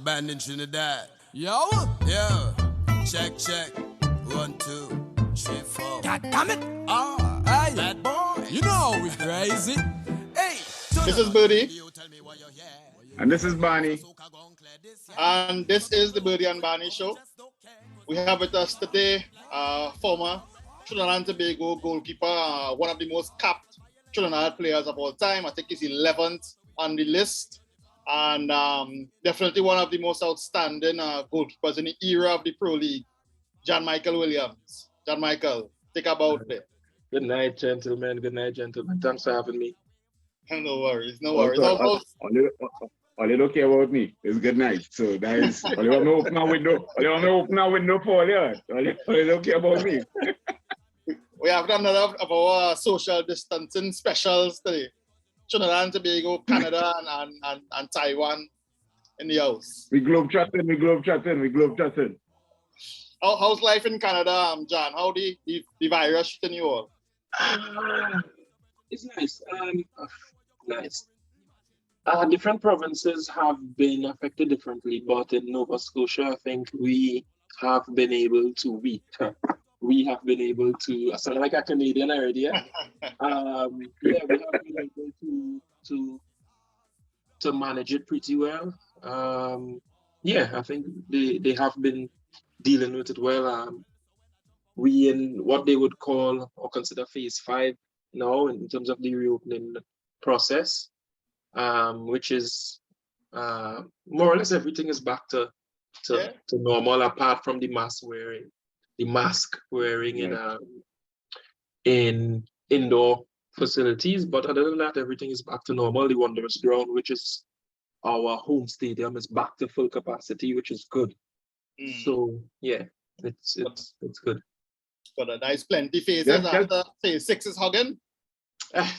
band in Trinidad. Yo! Yeah. Check, check. 1, 2, 3, 4. God damn it! Ah, Hey! bad boy. You know we crazy. Hey! This is Burdie. And this is Barney. And this is the Burdie and Barney show. We have with us today former Trinidad and Tobago goalkeeper, one of the most capped Trinidad players of all time. I think he's 11th on the list. And definitely one of the most outstanding goalkeepers in the era of the Pro League, John Michael Williams. John Michael, take about it. Good night, gentlemen. Good night, gentlemen. Thanks for having me. No worries, no worries. All you don't care about me. It's good night. So that is all you want me to open a window. All you want me to open a window for you. All you don't care about me. We have another of our social distancing specials today. Trinidad and Tobago, Canada, and Taiwan in the house. We globe chatting. How's life in Canada, John? How the virus shitting you all? It's nice. Nice. Different provinces have been affected differently, but in Nova Scotia, I think we have been able to, I sound like a Canadian already, yeah? We have been able to manage it pretty well. I think they have been dealing with it well. We in what they would call or consider phase 5 now in terms of the reopening process, which is more or less everything is back to normal apart from the mask wearing in indoor facilities. But other than that, everything is back to normal. The Wanderers ground, which is our home stadium, is back to full capacity, which is good. So yeah, it's good. Got a nice plenty phases after phase 6 is hugging. I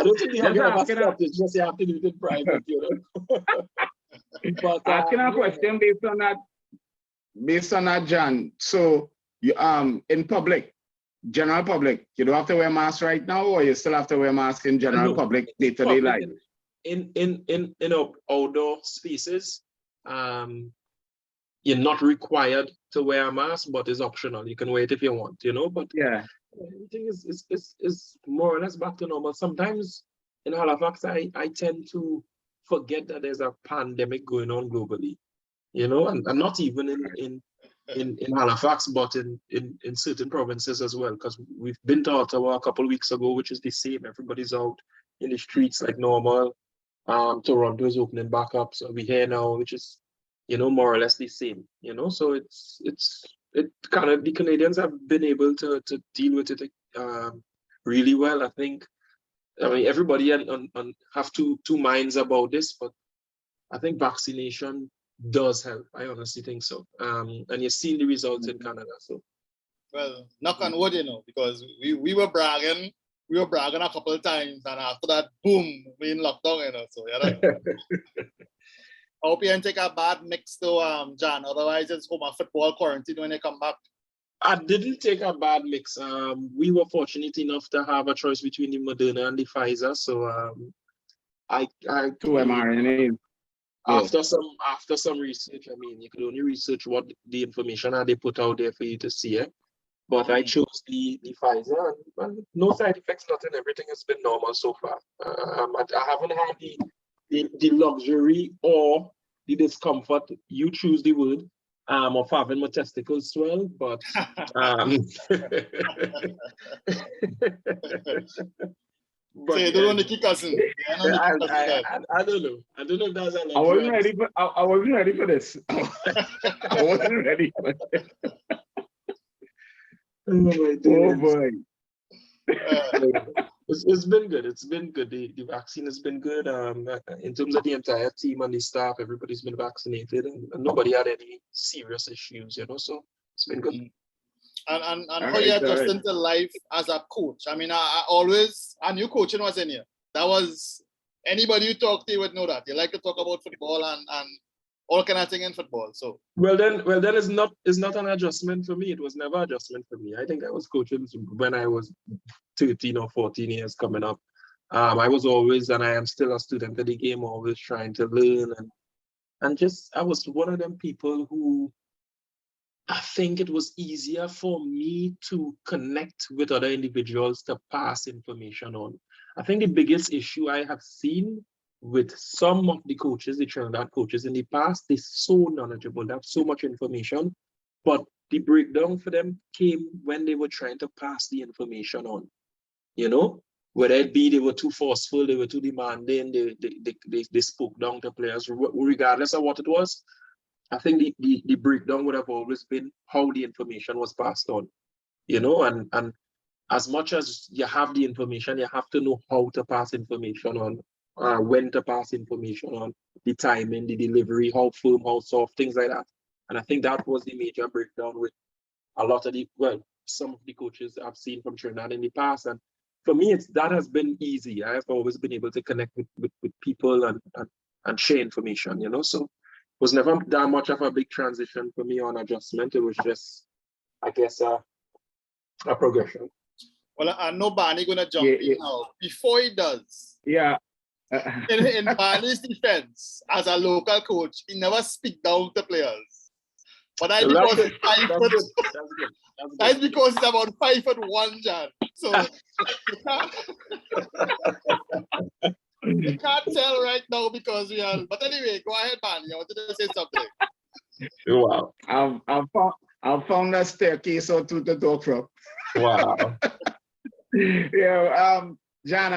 don't think the hugging ever stopped. It's just you have to do it in private, you know. But asking a question based on that, John. So you in public, general public, you don't have to wear masks right now, or you still have to wear masks in general public day-to-day life? In outdoor spaces, you're not required to wear a mask, but it's optional. You can wear it if you want, you know. But yeah, everything is more or less back to normal. Sometimes in Halifax, I tend to forget that there's a pandemic going on globally, you know, and not even in Halifax, but in certain provinces as well. Because we've been to Ottawa a couple of weeks ago, which is the same. Everybody's out in the streets like normal. Toronto is opening back up, so we're here now, which is, you know, more or less the same, you know. So it kind of, the Canadians have been able to deal with it really well. I mean, everybody have two minds about this, but I think vaccination does help. I honestly think so. And you've seen the results in Canada. So, well, knock on wood, you know, because we were bragging. We were bragging a couple of times, and after that, boom, we in lockdown, you know. So yeah. I hope you didn't take a bad mix though, John. Otherwise, it's home football quarantine when they come back. I didn't take a bad mix. We were fortunate enough to have a choice between the Moderna and the Pfizer. So I two mRNA. After some research, I mean, you could only research what the information they put out there for you to see it. But I chose the Pfizer, and no side effects, nothing. Everything has been normal so far. I haven't had the luxury or the discomfort, you choose the word, of having my testicles swell, but so you don't want to kick us in. I don't know. I don't know if that's a I wasn't ready for this. I wasn't ready for this. Oh boy. It's been good. It's been good. The vaccine has been good. In terms of the entire team and the staff, everybody's been vaccinated, and nobody had any serious issues, you know. So it's been good. And how you adjust into life as a coach? I mean, I knew coaching was in here. That was, anybody you talk to would know that. You like to talk about football and all kind of thing in football. So well then it's not an adjustment for me. It was never an adjustment for me. I think I was coaching when I was 13 or 14 years coming up. I was always, and I am still, a student of the game, always trying to learn And just, I was one of them people who, I think it was easier for me to connect with other individuals to pass information on. I think the biggest issue I have seen with some of the coaches, the Trinidad coaches in the past, they're so knowledgeable, they have so much information, but the breakdown for them came when they were trying to pass the information on, you know? Whether it be they were too forceful, they were too demanding, they spoke down to players, regardless of what it was. I think the breakdown would have always been how the information was passed on, you know, and as much as you have the information, you have to know how to pass information on, when to pass information on, the timing, the delivery, how firm, how soft, things like that. And I think that was the major breakdown with a lot of some of the coaches I've seen from Trinidad in the past. And for me, that has been easy. I have always been able to connect with people and share information, you know, so was never that much of a big transition for me on adjustment. It was just, I guess, a progression. Well, I know Barney gonna jump in now. Before he does, in Barney's defense, as a local coach, he never speak down to players. But that's because he's 5 foot. That's because he's about 5'1", Jan. So you can't tell right now because we are. But anyway, go ahead, Barney. I wanted to say something. Wow. I've found a staircase or two to talk from. Wow. Yeah, Jan,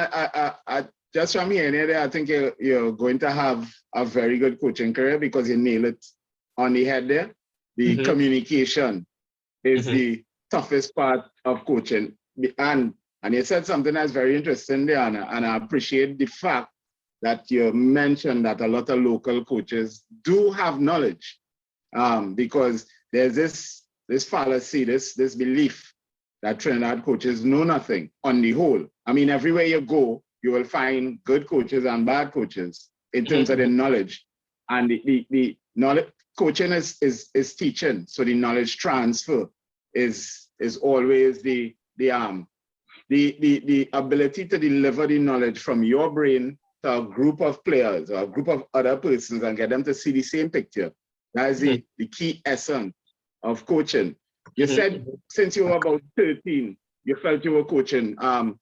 I just from hearing it, I think you're going to have a very good coaching career because you nail it on the head there. The communication is the toughest part of coaching. And you said something that's very interesting there, and I appreciate the fact that you mentioned that a lot of local coaches do have knowledge, because there's this fallacy, this belief that Trinidad coaches know nothing on the whole. I mean, everywhere you go, you will find good coaches and bad coaches in terms of the knowledge. And the knowledge coaching is teaching, so the knowledge transfer is always the ability to deliver the knowledge from your brain to a group of players or a group of other persons and get them to see the same picture. That is the key essence of coaching. You said since you were about 13, you felt you were coaching. Tell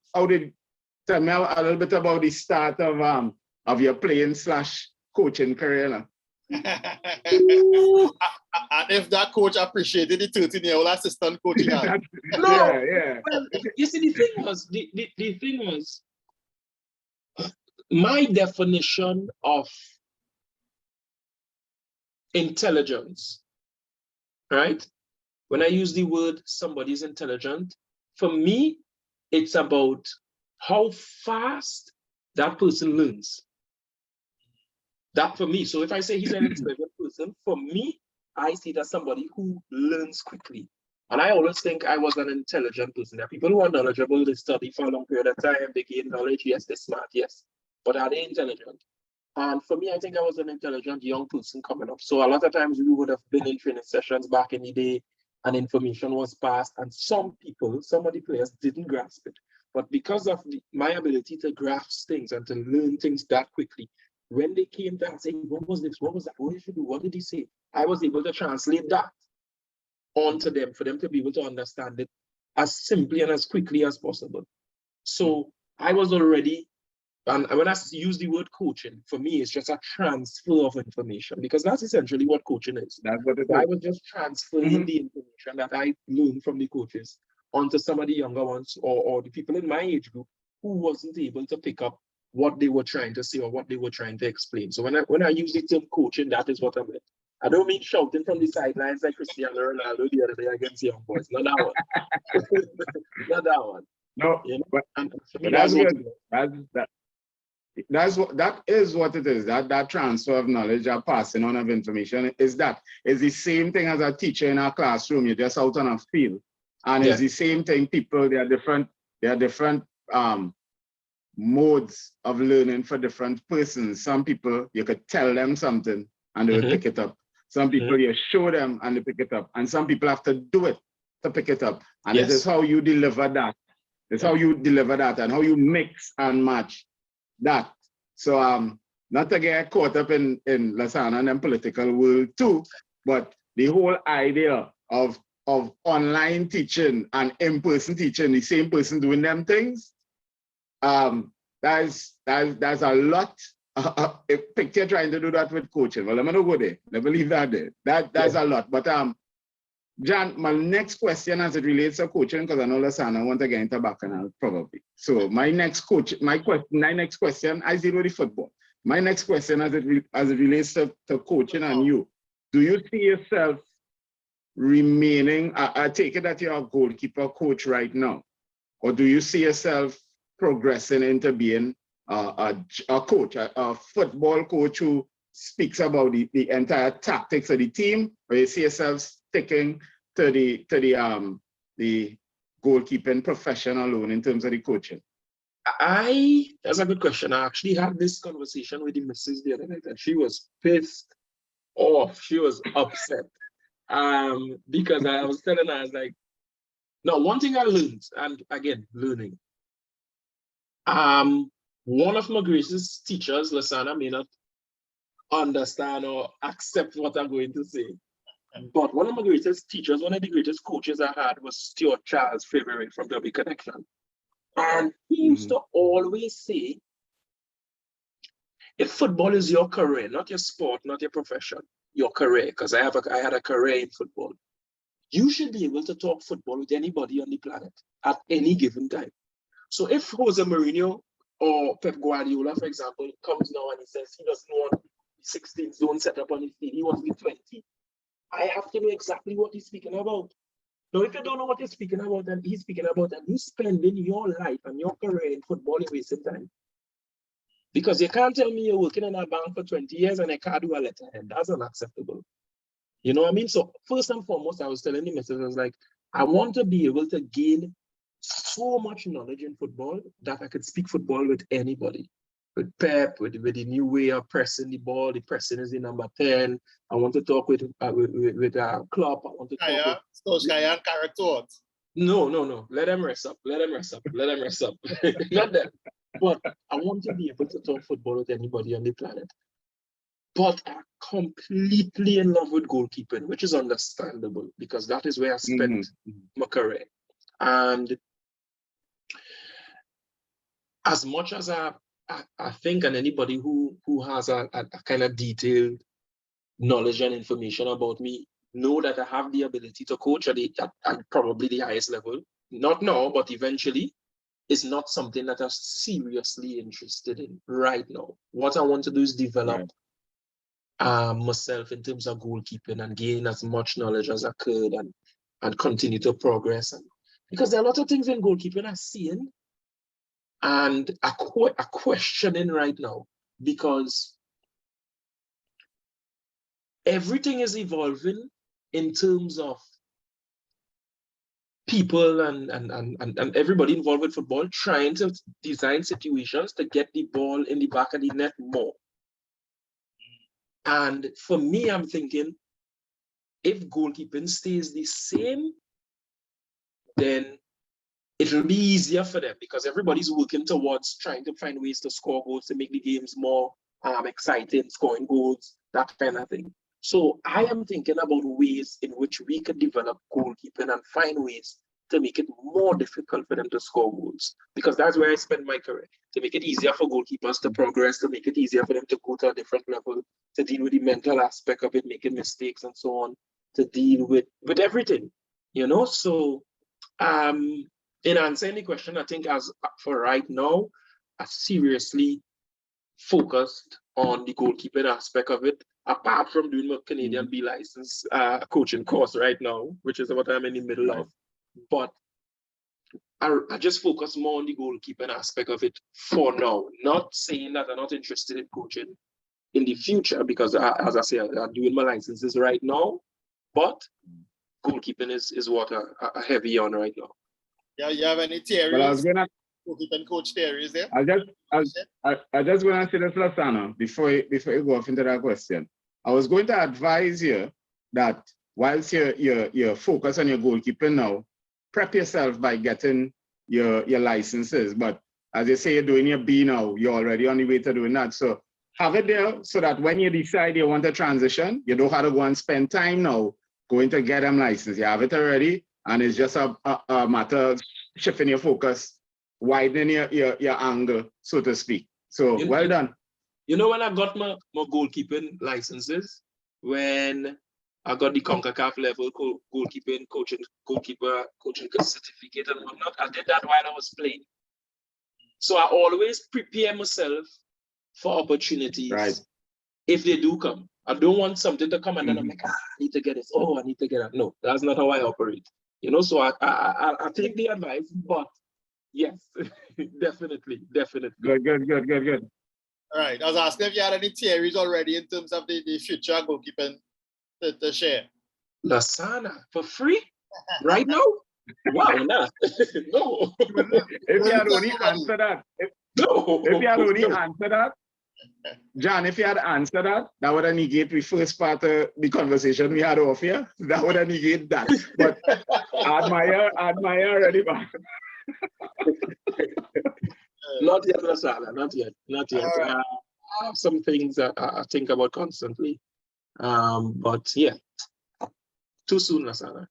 me a little bit about the start of your playing / coaching career. And if that coach appreciated the 13-year-old assistant coaching. No, yeah. Well, you see, the thing was, my definition of intelligence, right? When I use the word somebody's intelligent, for me, it's about how fast that person learns. That for me. So if I say he's an intelligent person, for me, I see that somebody who learns quickly. And I always think I was an intelligent person. There are people who are knowledgeable, they study for a long period of time, they gain knowledge, yes, they're smart, yes. But are they intelligent? And for me, I think I was an intelligent young person coming up. So a lot of times we would have been in training sessions back in the day and information was passed. And some people, some of the players didn't grasp it. But because of my ability to grasp things and to learn things that quickly, when they came back saying, what was this? What was that? What did you do? What did he say? I was able to translate that onto them for them to be able to understand it as simply and as quickly as possible. So I was already, and when I use the word coaching, for me, it's just a transfer of information because that's essentially what coaching is. That's what it is. I was just transferring the information that I learned from the coaches onto some of the younger ones or the people in my age group who wasn't able to pick up what they were trying to say or what they were trying to explain. So when I use the term coaching, that is what I meant. I don't mean shouting from the sidelines like Cristiano Ronaldo the other day against young boys. Not that one. Not that one. No, you know? but that's good. That is what it is. That transfer of knowledge, that passing on of information is the same thing as a teacher in a classroom. You're just out on a field, and it's the same thing. People, they are different modes of learning for different persons. Some people you could tell them something and they will pick it up. Some people you show them and they pick it up, and some people have to do it to pick it up. And it is how you deliver that. It's how you deliver that and how you mix and match that. So not to get caught up in Lasana and then political world too, but the whole idea of online teaching and in-person teaching, the same person doing them things, there's a lot. A picture trying to do that with coaching. Well, let me not go there. Never leave that there. That's a lot. But Jan, my next question as it relates to coaching, because I know Lasana want to get into Bacchanal probably. So my next question, I deal with the football. My next question as it relates to coaching and you, do you see yourself remaining, I take it that you're a goalkeeper coach right now, or do you see yourself progressing into being a coach, a football coach who speaks about the entire tactics of the team, or you see yourself sticking to the goalkeeping profession alone in terms of the coaching? That's a good question. I actually had this conversation with the missus the other night, and she was pissed off. She was upset. Because I was telling her, I was like, no, one thing I learned, and again, learning. One of my greatest teachers, Lasana, may not understand or accept what I'm going to say. But one of my greatest teachers, one of the greatest coaches I had was Stuart Charles February from W Connection. And he used to always say, if football is your career, not your sport, not your profession, your career, because I had a career in football, you should be able to talk football with anybody on the planet at any given time. So if Jose Mourinho or Pep Guardiola, for example, comes now and he says he doesn't want 16 zone set up on his team, he wants to be 20, I have to know exactly what he's speaking about. Now, if you don't know what he's speaking about and he's speaking about, and you're spending your life and your career in football, you're wasting time. Because you can't tell me you're working in a bank for 20 years and I can't do a letterhead. That's unacceptable. You know what I mean? So first and foremost, I was telling the missus, I was like, I want to be able to gain so much knowledge in football that I could speak football with anybody. With Pep, with the new way of pressing the ball, the pressing is the number 10. I want to talk with Klopp. I want to talk with character. No. Let them rest up. Not them. But I want to be able to talk football with anybody on the planet. But I'm completely in love with goalkeeping, which is understandable because that is where I spent my career. And as much as I think, and anybody who has a kind of detailed knowledge and information about me know that I have the ability to coach at probably the highest level. Not now, but eventually. Is not something that I'm seriously interested in right now. What I want to do is develop myself in terms of goalkeeping and gain as much knowledge as I could and continue to progress. Because there are a lot of things in goalkeeping I'm seeing and I'm questioning right now because everything is evolving in terms of people and everybody involved with football trying to design situations to get the ball in the back of the net more. And for me, I'm thinking, if goalkeeping stays the same, then it will be easier for them because everybody's working towards trying to find ways to score goals, to make the games more exciting, scoring goals, that kind of thing. So I am thinking about ways in which we could develop goalkeeping and find ways to make it more difficult for them to score goals. Because that's where I spend my career, to make it easier for goalkeepers to progress, to make it easier for them to go to a different level, to deal with the mental aspect of it, making mistakes and so on, to deal with everything, you know? So in answering the question, I think as for right now, I seriously focused on the goalkeeping aspect of it, apart from doing my Canadian B license coaching course right now, which is what I'm in the middle of. But I just focus more on the goalkeeping aspect of it for now. Not saying that I'm not interested in coaching in the future, because as I say, I'm doing my licenses right now, but goalkeeping is what I heavy on right now. Yeah, you have any theories? Well, I was gonna goalkeeping coach theories there? I just want to say this, Lasana, before you go off into that question. I was going to advise you that whilst you're focused on your goalkeeping now, prep yourself by getting your licenses. But as you say, you're doing your B now, you're already on the way to doing that. So have it there so that when you decide you want to transition, you don't have to go and spend time now going to get them license. You have it already, and it's just a matter of shifting your focus, widening your angle, so to speak. So well done. You know, when I got my goalkeeping licenses, when I got the CONCACAF level goalkeeper coaching certificate and whatnot, I did that while I was playing. So I always prepare myself for opportunities if they do come. I don't want something to come and then I'm like, I need to get this. Oh, I need to get that. No, that's not how I operate. You know, so I take the advice, but yes, definitely. Good. All right. I was asking if you had any theories already in terms of the future goalkeeping to share. Lasana for free right now? Wow, nah. No. If you had only answered that, John, if you had answered that, that would have negated the first part of the conversation we had off here. That would have negated that. But I admire already. Not yet, Lasana. Not yet. Right. I have some things that I think about constantly. But yeah, too soon, Lasana.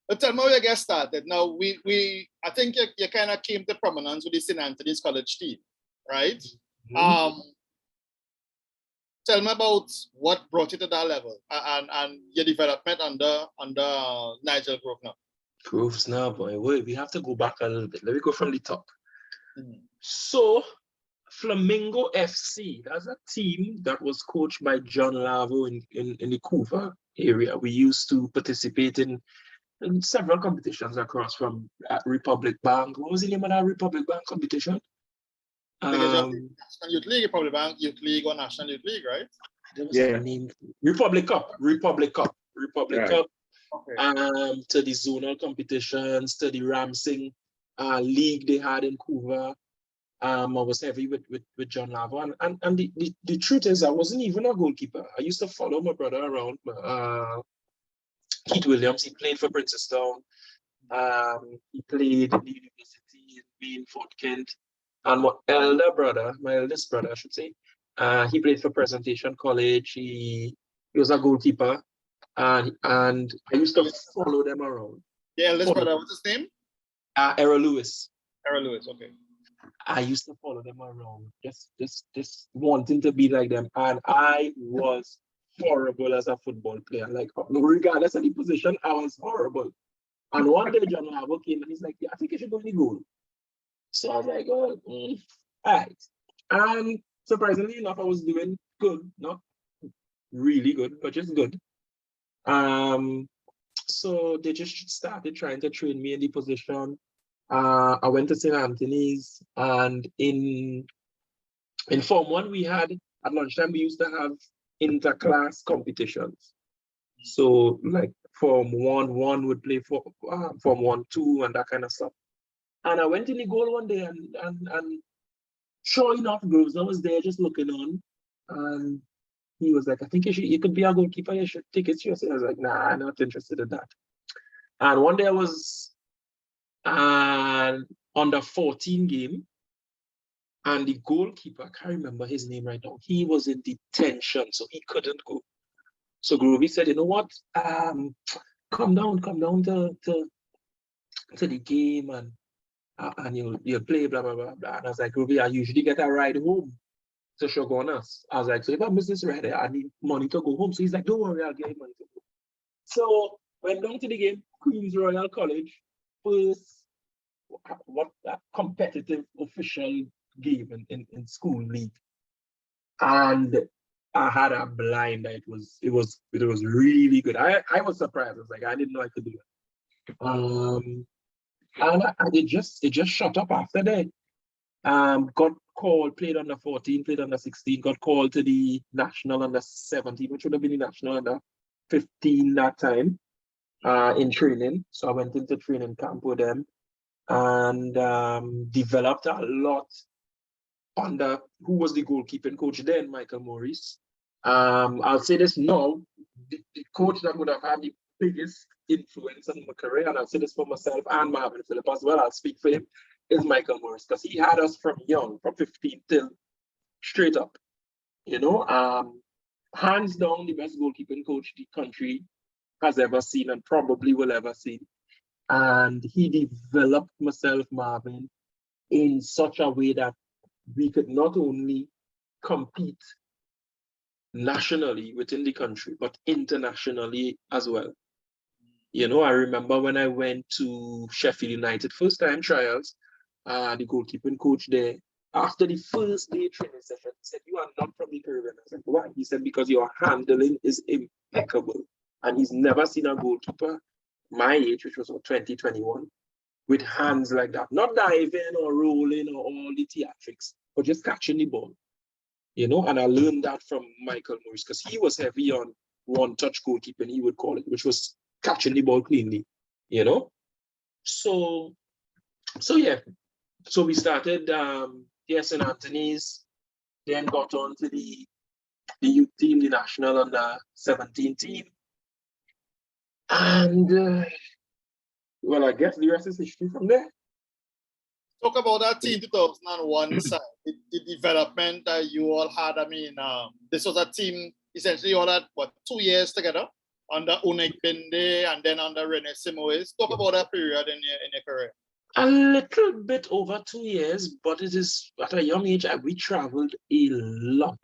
But tell me how you get started. Now, I think you kind of came to prominence with the St. Anthony's College team, right? Tell me about what brought you to that level and your development under Nigel Grosvenor. Groves now, boy. Wait, we have to go back a little bit. Let me go from the top. So, Flamingo FC, that's a team that was coached by John Lavo in the Couva area. We used to participate in several competitions across from Republic Bank. What was the name of that Republic Bank competition? National Youth League, Republic Bank Youth League, or National Youth League, right? There was a name. Republic Cup. Cup. Okay. To the zonal competitions, to the Ramsing league they had in Couva. I was heavy with John Lavo. And the truth is, I wasn't even a goalkeeper. I used to follow my brother around. Keith Williams, he played for Princestown. He played in the university in Maine, Fort Kent. And my eldest brother, I should say, he played for Presentation College. He was a goalkeeper. And I used to follow them around. Yeah, eldest brother, what's his name? Errol Lewis. Errol Lewis, okay. I used to follow them around, just wanting to be like them. And I was horrible as a football player. Like, regardless of the position, I was horrible. And one day, John Lavo came and he's like, yeah, I think you should go in the goal. So I was like, oh, all right. And surprisingly enough, I was doing good, not really good, but just good. So they just started trying to train me in the position. I went to St. Anthony's, and in Form 1, we had, at lunchtime, we used to have inter-class competitions. So like Form 1 would play for Form 1, 2, and that kind of stuff. And I went in the goal one day, and sure enough, Groves was there just looking on. And he was like, I think you could be a goalkeeper, you should take it seriously. I was like, nah, I'm not interested in that. And one day I was under 14 game, and the goalkeeper, I can't remember his name right now, he was in detention, so he couldn't go. So Groovy said, you know what, come down to the game, and you'll play, blah, blah, blah, blah. And I was like, Groovy, I usually get a ride home to Shogunas. I was like, so if I miss this ride, I need money to go home. So he's like, don't worry, I'll get you money to go. So went down to the game, Queen's Royal College, first competitive official game in school league. And I had a blind. It was really good. I was surprised. I was like, I didn't know I could do it. And it just shut up after that. Got called, played under 14, played under 16, got called to the national under 17, which would have been the national under 15 that time, in training. So I went into training camp with them and developed a lot under who was the goalkeeping coach then, Michael Morris. I'll say this now, the coach that would have had the biggest influence on my career, and I'll say this for myself and Marvin Phillip as well, I'll speak for him, is Michael Morris, because he had us from young, from 15 till straight up. You know, hands down the best goalkeeping coach the country has ever seen and probably will ever see. And he developed myself, Marvin, in such a way that we could not only compete nationally within the country, but internationally as well. You know, I remember when I went to Sheffield United, first time trials, the goalkeeping coach there, after the first day training session, he said, "You are not from the Caribbean." I said, "Why?" He said, "Because your handling is impeccable." And he's never seen a goalkeeper my age, which was 2021, with hands like that. Not diving or rolling or all the theatrics, but just catching the ball. You know, and I learned that from Michael Morris because he was heavy on one-touch goalkeeping, he would call it, which was catching the ball cleanly, you know? So yeah. So we started St. Anthony's, then got on to the youth team, the national under 17 team. And well, I guess the rest is history from there. Talk about that team 2001 side, the development that you all had. I mean, this was a team essentially all had, what, 2 years together under Unek Bende and then under Rene Simoes. Talk about that period in your career. A little bit over 2 years, but it is at a young age, we traveled a lot.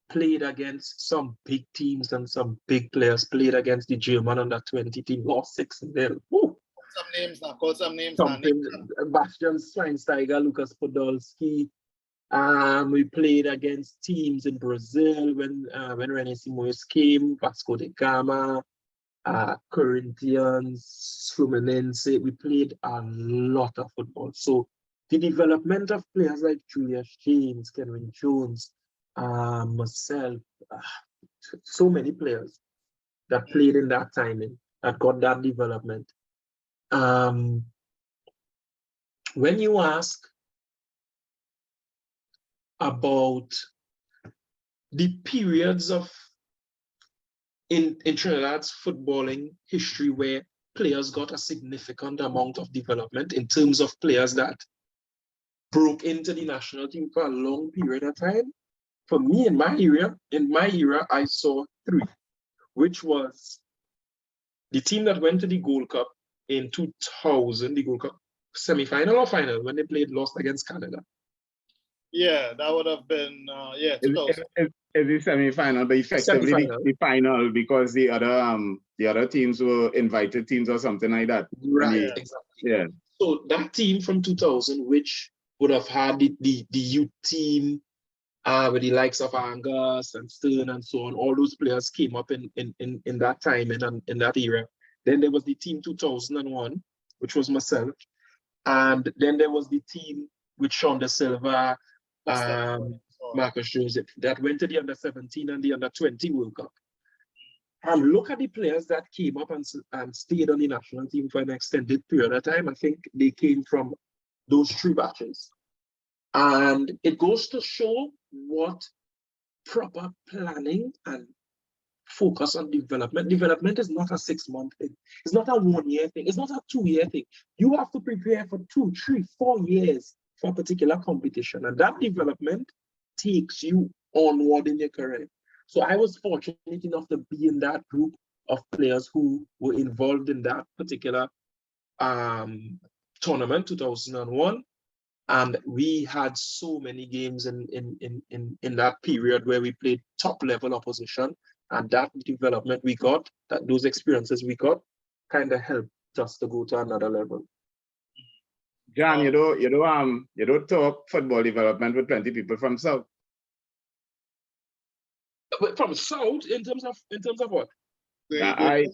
Played against some big teams and some big players, played against the German under 20 team, lost 6-0. Call some names. Bastian Schweinsteiger, Lucas Podolski. We played against teams in Brazil when Rene Simoes came, Vasco da Gama, Corinthians, Fluminense. We played a lot of football. So the development of players like Julius James, Kenwin Jones, myself, so many players that played in that timing, that got that development. When you ask about the periods of in Trinidad's footballing history where players got a significant amount of development in terms of players that broke into the national team for a long period of time, for me in my era, I saw 3, which was the team that went to the Gold Cup in 2000, the Gold Cup semi-final or final, when they lost against Canada. Yeah, that would have been, 2000. It's the semi-final, but effectively the final, because the other teams were invited teams or something like that. Right, exactly. Yeah. So that team from 2000, which would have had the youth team with the likes of Angus and Stern and so on, all those players came up in that time and in that era. Then there was the team 2001, which was myself. And then there was the team with Sean De Silva, Marcus Joseph, that went to the under 17 and the under 20 World Cup. And look at the players that came up and stayed on the national team for an extended period of time. I think they came from those 3 batches. And it goes to show what proper planning and focus on development. Development is not a 6-month thing. It's not a 1-year thing. It's not a 2-year thing. You have to prepare for 2, 3, 4 years for a particular competition. And that development takes you onward in your career. So I was fortunate enough to be in that group of players who were involved in that particular tournament, 2001. And we had so many games in that period where we played top level opposition, and that development we got, those experiences we got, kind of helped us to go to another level. John, you don't talk football development with plenty people from South. From South, in terms of what? I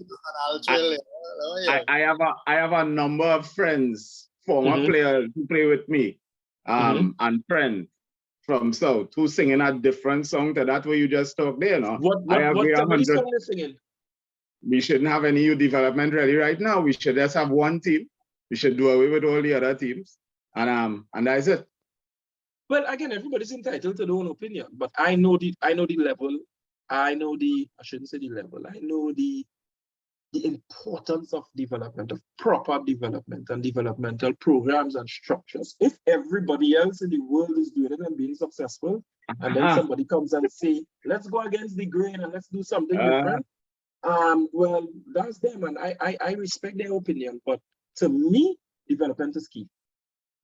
have a number of friends, former players who play with me, and friends from South who singing a different song to that way you just talked there. No? What song are singing? We shouldn't have any youth development ready right now. We should just have one team. We should do away with all the other teams, and that's it. Well, again, everybody's entitled to their own opinion, but I know the level. I shouldn't say the level. I know the importance of development, of proper development and developmental programs and structures. If everybody else in the world is doing it and being successful, and then somebody comes and say, let's go against the grain and let's do something different. Well, that's them, and I respect their opinion, but to me, development is key.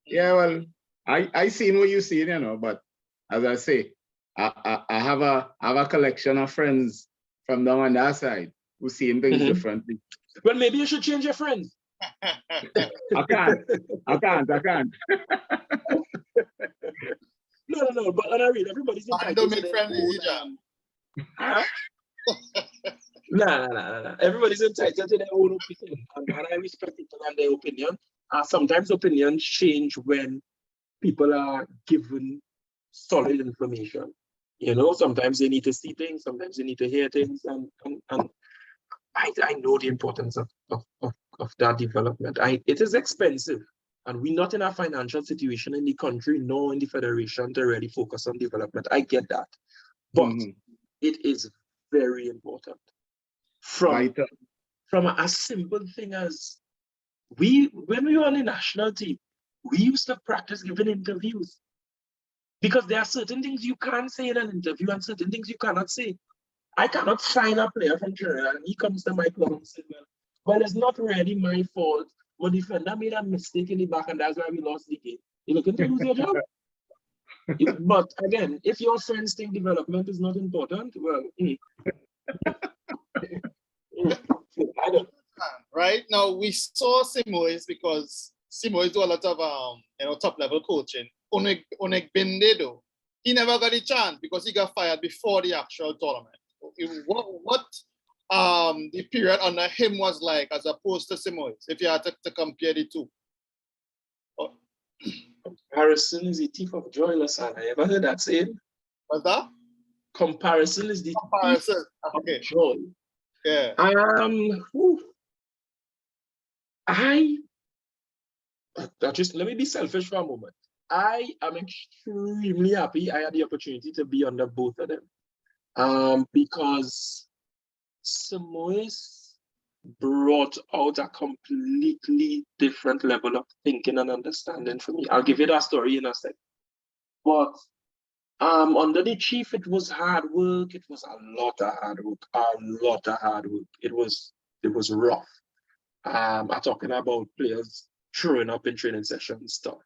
Yeah, well, I seen what you seen, you know, but as I say, I have a collection of friends from down on that side who see things differently. Well, maybe you should change your friends. I can't. No, but I read everybody's entitled. Don't make friends easy, John. Nah. Everybody's entitled to their own opinion, and I respect people and their opinion. Sometimes opinions change when people are given solid information. You know, sometimes they need to see things, sometimes they need to hear things, and I know the importance of that development. It is expensive, and we're not in a financial situation in the country nor in the federation to really focus on development. I get that, but it is very important. From a simple thing as when we were on the national team, we used to practice giving interviews, because there are certain things you can't say in an interview and certain things you cannot say. I cannot sign a player from Trinidad and he comes to my club and says, well, it's not really my fault. My defender made a mistake in the back and that's why we lost the game. You're looking to lose your job? But again, if your friends think development is not important, well, I don't. Right now, we saw Simoes because Simoes do a lot of top level coaching. Onek Bendedo, he never got a chance because he got fired before the actual tournament. What the period under him was like as opposed to Simoes, if you had to compare the two? Comparison is the thief of joy, Lasana. You ever heard that saying? What's that? Comparison is the thief of joy. Yeah. Let me be selfish for a moment. I am extremely happy I had the opportunity to be under both of them, because Simoes brought out a completely different level of thinking and understanding for me. I'll give you that story in a second. But under the chief, it was hard work. It was a lot of hard work. It was rough. I'm talking about players throwing up in training sessions stuff.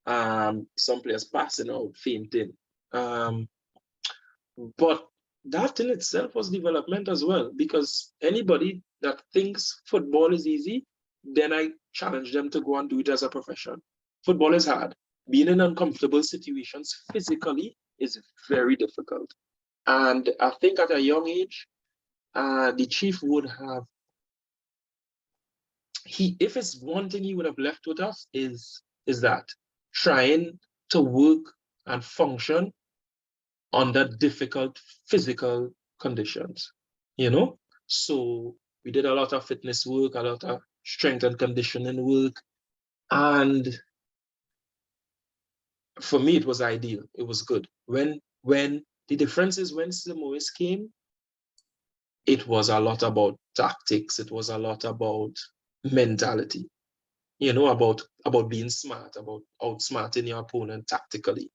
Some players passing out, fainting. But that in itself was development as well, because anybody that thinks football is easy, then I challenge them to go and do it as a profession. Football is hard. Being in uncomfortable situations physically is very difficult. And I think at a young age, the chief would have, if it's one thing he would have left with us is that trying to work and function under difficult physical conditions, you know? So we did a lot of fitness work, a lot of strength and conditioning work. And for me, it was ideal. It was good. When the difference is when Simoes came, it was a lot about tactics. It was a lot about mentality, you know, about being smart, about outsmarting your opponent tactically.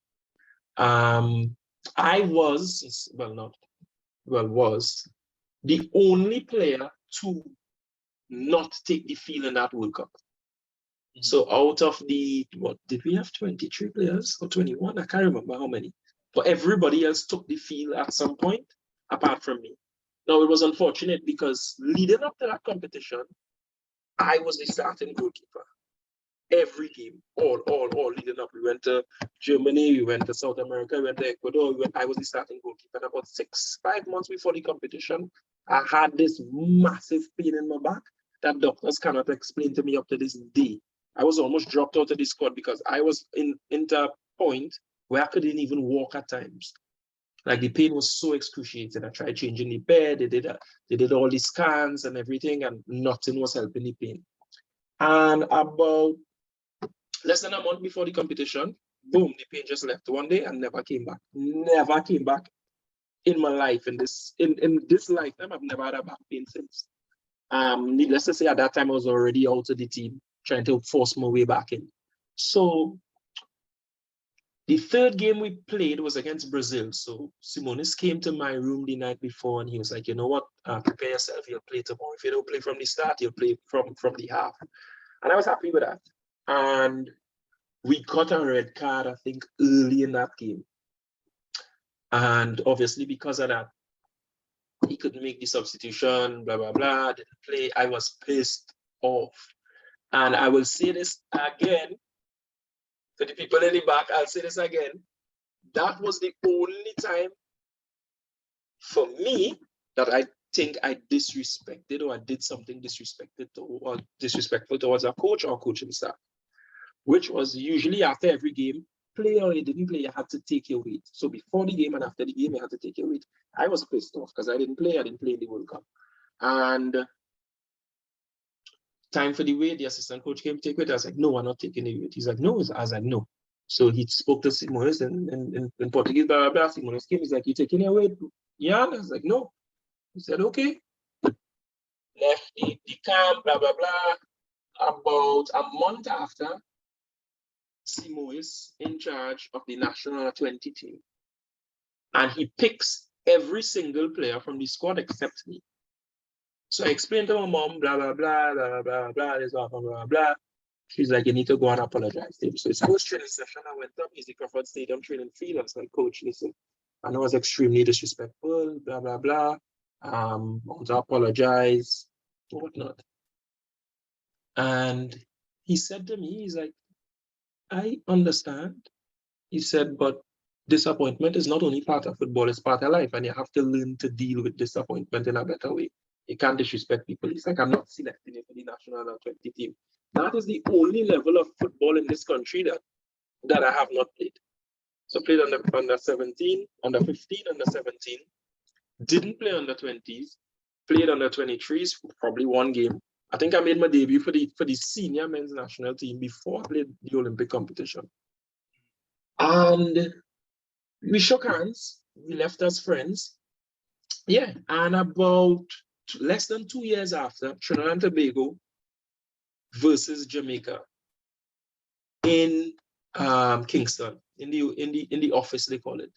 I was the only player to not take the field in that World Cup. So out of the, what, did we have 23 players or 21? I can't remember how many. But everybody else took the field at some point, apart from me. Now, it was unfortunate because leading up to that competition, I was the starting goalkeeper. Every game, all leading up. We went to Germany, we went to South America, we went to Ecuador, I was the starting goalkeeper. And about 5 months before the competition, I had this massive pain in my back that doctors cannot explain to me up to this day. I was almost dropped out of the squad because I was into a point where I couldn't even walk at times. Like the pain was so excruciating. I tried changing the bed, they did all the scans and everything, and nothing was helping the pain. And about less than a month before the competition, boom, the pain just left one day and never came back. Never came back in my life. In this lifetime, I've never had a back pain since. Needless to say, at that time, I was already out of the team, trying to force my way back in. So The third game we played was against Brazil. So Simonis came to my room the night before and he was like, you know what, prepare yourself, you'll play tomorrow. If you don't play from the start, you'll play from the half. And I was happy with that. And we got a red card, I think, early in that game. And obviously because of that, he couldn't make the substitution, blah, blah, blah, didn't play. I was pissed off. And I will say this again, for the people in the back, I'll say this again. That was the only time for me that I think I disrespected or I did something disrespectful towards a coach or coaching staff, which was usually after every game, play or you didn't play, you had to take your weight. So before the game and after the game, you had to take your weight. I was pissed off because I didn't play in the World Cup. And time for the weight, the assistant coach came to take weight. I was like, no, I'm not taking the weight. He's like, no. I was like, no. So he spoke to Simonis in Portuguese, blah, blah, blah. Simonis came, he's like, you taking your weight? Yeah. And I was like, no. He said, okay. Left the camp, blah, blah, blah. About a month after, Simonis in charge of the national 20 team. And he picks every single player from the squad except me. So I explained to my mom, blah, blah, blah, blah, blah, blah, this, blah, blah, blah, blah. She's like, you need to go and apologize to him. So it's a post-training session. I went up, Easy Crawford Stadium training field. I was like, coach, listen, I know I was extremely disrespectful, blah, blah, blah. I want to apologize, whatnot. And he said to me, he's like, I understand. He said, but disappointment is not only part of football, it's part of life. And you have to learn to deal with disappointment in a better way. You can't disrespect people. It's like, I'm not selecting you for the national 20 team. That is the only level of football in this country that I have not played. So played under 17, under 15, under 17. Didn't play under 20s. Played under 23s, probably one game. I think I made my debut for the senior men's national team before I played the Olympic competition. And we shook hands. We left as friends. Yeah, and about less than 2 years after, Trinidad and Tobago versus Jamaica in Kingston, in the office they call it.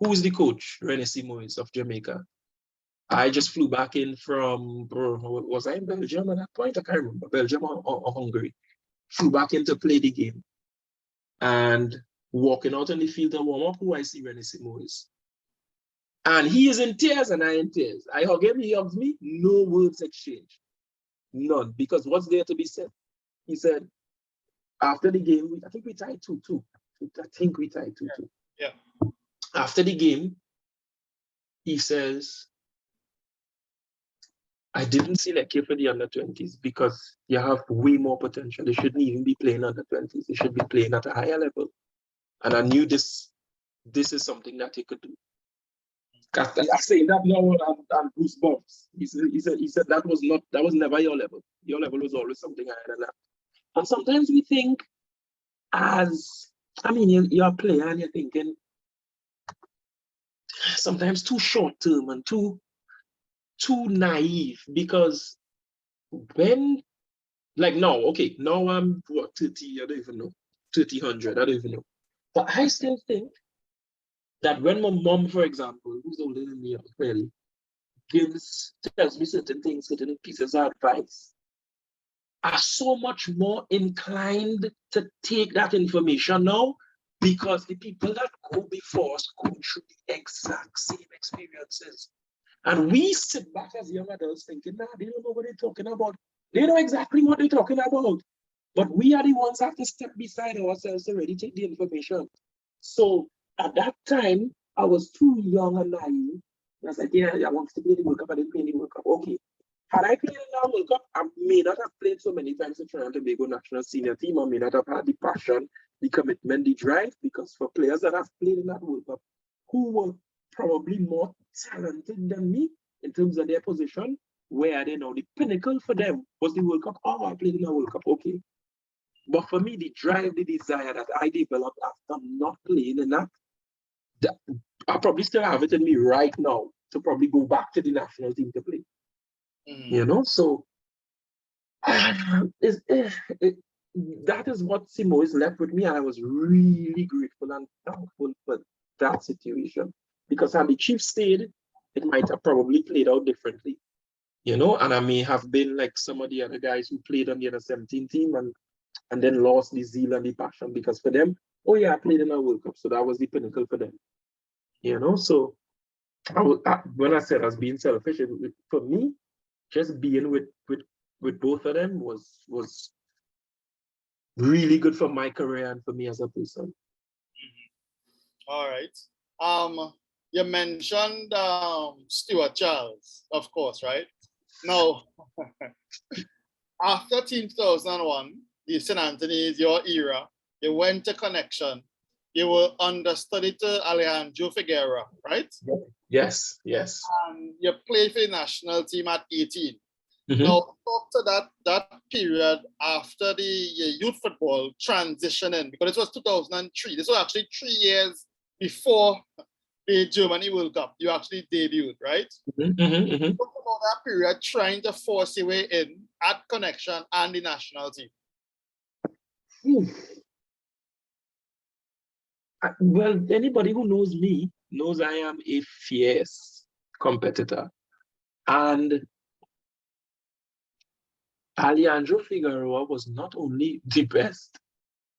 Who is the coach? René Simoes of Jamaica. I just flew back in from, was I in Belgium at that point? I can't remember, Belgium or Hungary. Flew back in to play the game. And walking out on the field to warm up, who I see René Simoes. And he is in tears and I in tears. I hug him, he hugs me, no words exchanged. None, because what's there to be said? He said, after the game, I think we tied 2-2. I think we tied 2-2. Yeah. After the game, he says, I didn't select you for the under-20s because you have way more potential. You shouldn't even be playing under-20s. You should be playing at a higher level. And I knew this is something that he could do. I say that now and goosebumps. He said that was never your level. Your level was always something higher than that. And sometimes we think you're a player and you're thinking sometimes too short term and too naive, because when, like now I'm 30, I don't even know, 30, 100, I don't even know. But I still think that when my mom, for example, who's older than me, clearly, tells me certain things, certain pieces of advice, are so much more inclined to take that information now, because the people that go before us go through the exact same experiences. And we sit back as young adults thinking, nah, they don't know what they're talking about. They know exactly what they're talking about. But we are the ones that have to step beside ourselves to really take the information. So at that time, I was too young and naive. I was like, yeah, I want to play the World Cup. I didn't play the World Cup. Okay. Had I played in the World Cup, I may not have played so many times in Trinidad and Tobago national senior team. I may not have had the passion, the commitment, the drive, because for players that have played in that World Cup, who were probably more talented than me in terms of their position, where they know the pinnacle for them was the World Cup. Oh, I played in the World Cup. Okay. But for me, the drive, the desire that I developed after not playing in that, I probably still have it in me right now to probably go back to the national team to play. You know, so that is what Simoes left with me, and I was really grateful and thankful for that situation. Because had the Chiefs stayed, it might have probably played out differently. You know, and I may have been like some of the other guys who played on the under 17 team and then lost the zeal and the passion, because for them, oh yeah, I played in a World Cup, so that was the pinnacle for them. You know, so when I said as being selfish, for me, just being with both of them was really good for my career and for me as a person. All right. You mentioned Stuart Charles, of course, right? Now, after Team 2001, the St. Anthony's, your era, you went to Connection. You were understudy to Alejandro Figueroa, right? Yes. And you played for the national team at 18. Mm-hmm. Now, talk to that period after the youth football transitioning, because it was 2003. This was actually 3 years before the Germany World Cup. You actually debuted, right? Mm-hmm. Talk about that period trying to force your way in at Connection and the national team. Well, anybody who knows me knows I am a fierce competitor. And Alejandro Figueroa was not only the best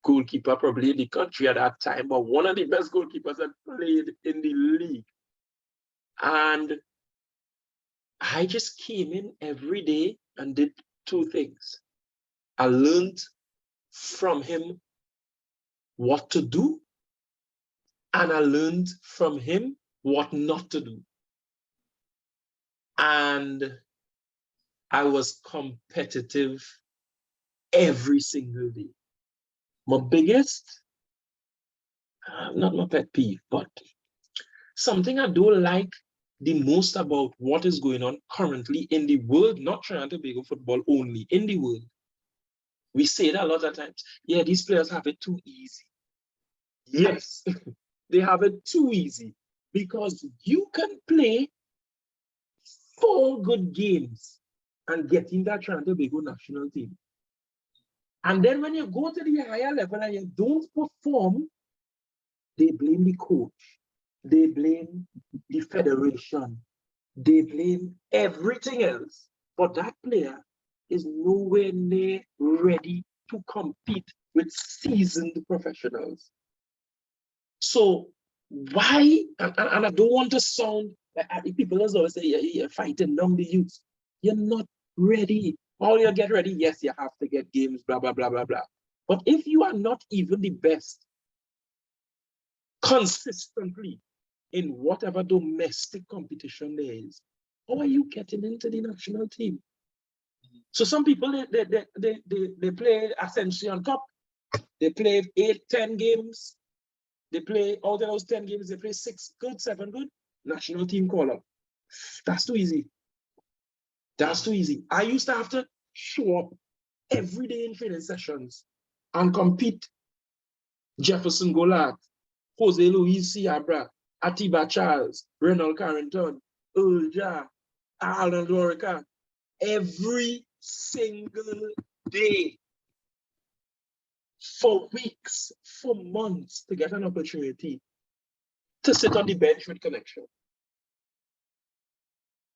goalkeeper probably in the country at that time, but one of the best goalkeepers that played in the league. And I just came in every day and did two things. I learned from him what to do, and I learned from him what not to do. And I was competitive every single day. My biggest, not my pet peeve, but something I don't like the most about what is going on currently in the world, not Trinidad and Tobago football only, in the world. We say that a lot of times. Yeah, these players have it too easy. Yes, they have it too easy, because you can play 4 good games and get in that Trinidad and Tobago national team. And then when you go to the higher level and you don't perform, they blame the coach, they blame the federation, they blame everything else. But that player is nowhere near ready to compete with seasoned professionals. So why, and I don't want to sound like people always say, you're fighting down the youth. You're not ready. All you get ready, yes, you have to get games, blah, blah, blah, blah, blah. But if you are not even the best consistently in whatever domestic competition there is, how are you getting into the national team? So some people, they play Ascension Cup, they play 8, 10 games, they play, out of those 10 games, they play 6 good, 7 good, national team call up. That's too easy. That's too easy. I used to have to show up every day in training sessions and compete. Jefferson Golat, Jose Luis Ciabra, Atiba Charles, Renald Carrington, Ulja, Alan Lorica, every single day for weeks, for months, to get an opportunity to sit on the bench with Connection.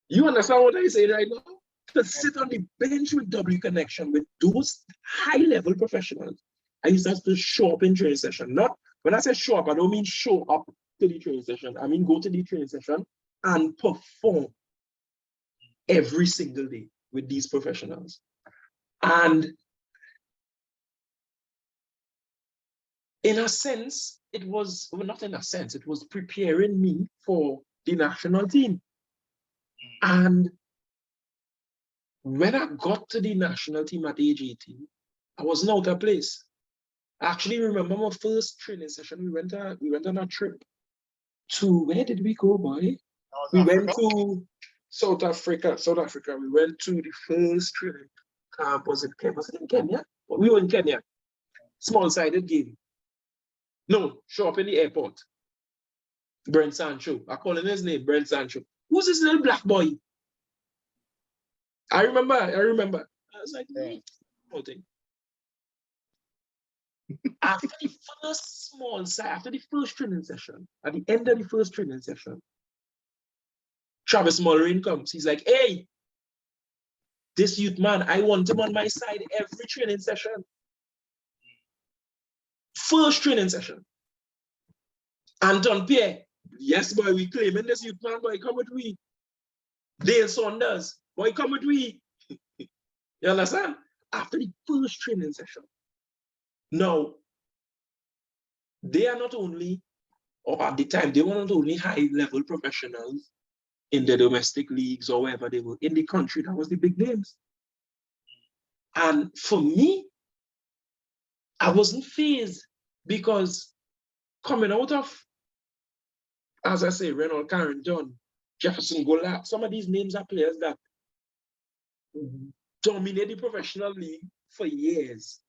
You understand what I say right now? To sit on the bench with W Connection, with those high-level professionals. I used to have to show up in training session. Not, when I say show up, I don't mean show up to the training session. I mean go to the training session and perform every single day with these professionals. And in a sense, it was, well, not in a sense, it was preparing me for the national team. And when I got to the national team at age 18, I wasn't out of place. I actually remember my first training session. We went on a trip to, where did we go, boy? We went to South Africa. We went to the first training camp. Was it in Kenya? We were in Kenya. Small-sided game. No, show up in the airport. Brent Sancho. I call him his name, Brent Sancho. Who's this little black boy? I remember. I was like, nothing. After the first small side, after the first training session, at the end of the first training session, Travis Mullerin comes. He's like, hey, this youth man, I want him on my side every training session. First training session. Anton Pierre, yes, boy, we claiming this youth man, boy, come with we. Dale Saunders, boy, come with we. You understand? After the first training session. Now, they are not only, or at the time, they were not only high-level professionals in the domestic leagues or wherever they were in the country, that was the big names. And for me, I wasn't fazed because coming out of, as I say, Reynolds Carrington, Jefferson Gola, some of these names are players that dominate the professional league for years.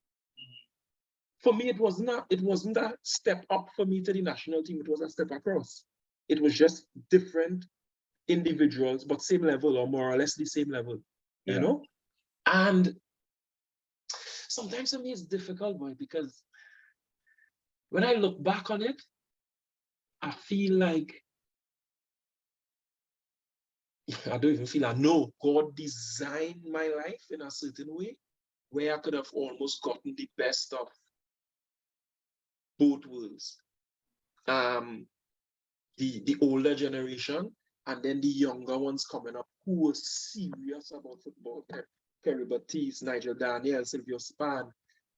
For me, it wasn't a step up for me to the national team, it was a step across. It was just different individuals, but same level or more or less the same level, you know? And sometimes for me it's difficult, boy, because when I look back on it, I feel like, I don't even feel I know God designed my life in a certain way where I could have almost gotten the best of both worlds. The older generation and then the younger ones coming up who were serious about football. Kerry Batiste, Nigel Daniel, Silvio Span.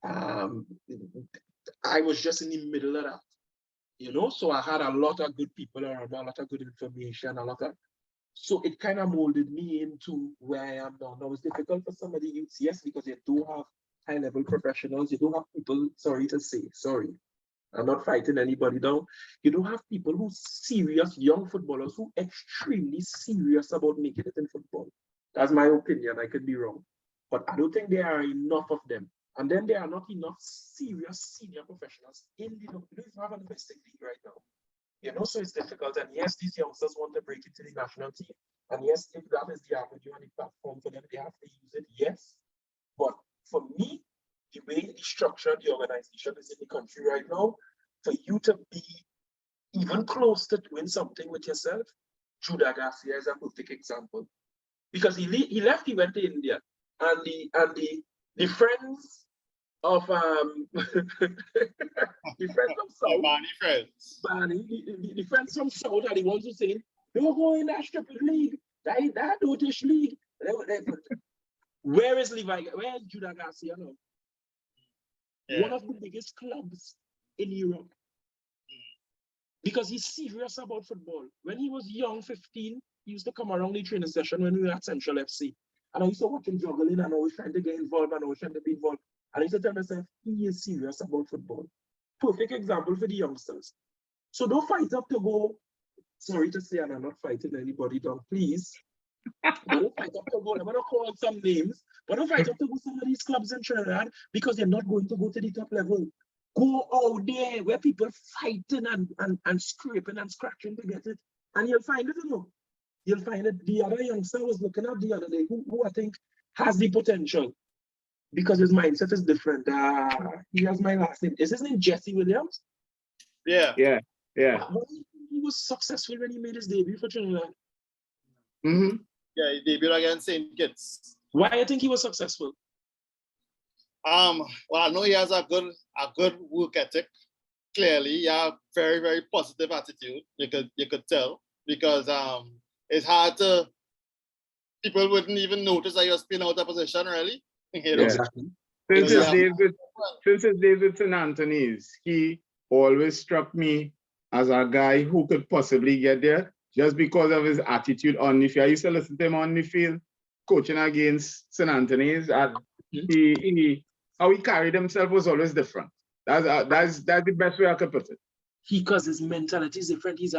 I was just in the middle of that, you know? So I had a lot of good people around me, a lot of good information, so it kind of molded me into where I am now. Now it's difficult for some of the youths, yes, because they do have high-level professionals. You don't have people, sorry to say, sorry, I'm not fighting anybody down. You don't have people who serious young footballers who extremely serious about making it in football. That's my opinion. I could be wrong. But I don't think there are enough of them. And then there are not enough serious senior professionals in the league. We don't have a domestic league right now. You know, so it's difficult. And yes, these youngsters want to break into the national team. And yes, if that is the avenue and the platform for them, they have to use it, yes. But for me, the way the structure, the organization is in the country right now, for you to be even close to doing something with yourself, Judah Garcia is a perfect example. Because he left, he went to India. And the friends of the friends of South, the friends from South are the ones who say, don't go in that stupid league, that British league. Where is Levi? Where is Judah Garcia now? Yeah. One of the biggest clubs in Europe. Because he's serious about football. When he was young, 15, he used to come around the training session when we were at Central FC. And I used to watch him juggling and always trying to get involved and always trying to be involved. And I used to tell myself, he is serious about football. Perfect example for the youngsters. So don't fight up to go, sorry to say, and I'm not fighting anybody down, please. Don't fight up to go, I'm going to call some names, but don't fight up to go some of these clubs in Trinidad because they're not going to go to the top level. Go out there where people fighting and scraping and scratching to get it. And you'll find it, you know. You'll find it. The other youngster was looking at the other day who I think has the potential because his mindset is different. He has my last name. Is his name Jesse Williams? Yeah. He was successful when he made his debut for Trinidad. Mm-hmm. Yeah, he debuted against St. Kitts. Why do you think he was successful? Well, I know he has a good work ethic. Clearly, he has a very, very positive attitude. You could tell because it's hard to, people wouldn't even notice that you're spinning out of position, really. You know? Exactly. Since his days with St. Anthony's, he always struck me as a guy who could possibly get there just because of his attitude on the field. I used to listen to him on the field, coaching against St. Anthony's, and how he carried himself was always different. That's the best way I could put it. Because his mentality is different. He was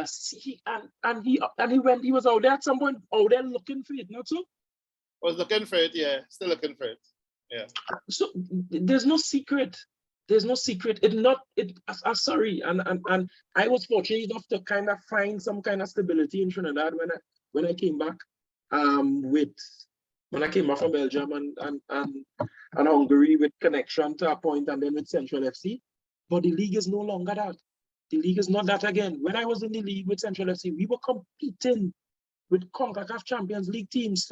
out there at some point, out there looking for it, not so? Was looking for it, yeah. Still looking for it. Yeah. So there's no secret. There's no secret. I'm sorry. And I was fortunate enough to kind of find some kind of stability in Trinidad when I came back when I came back from Belgium and Hungary with connection to a point and then with Central FC. But the league is no longer that. The league is not that again. When I was in the league with Central FC, we were competing with CONCACAF Champions League teams,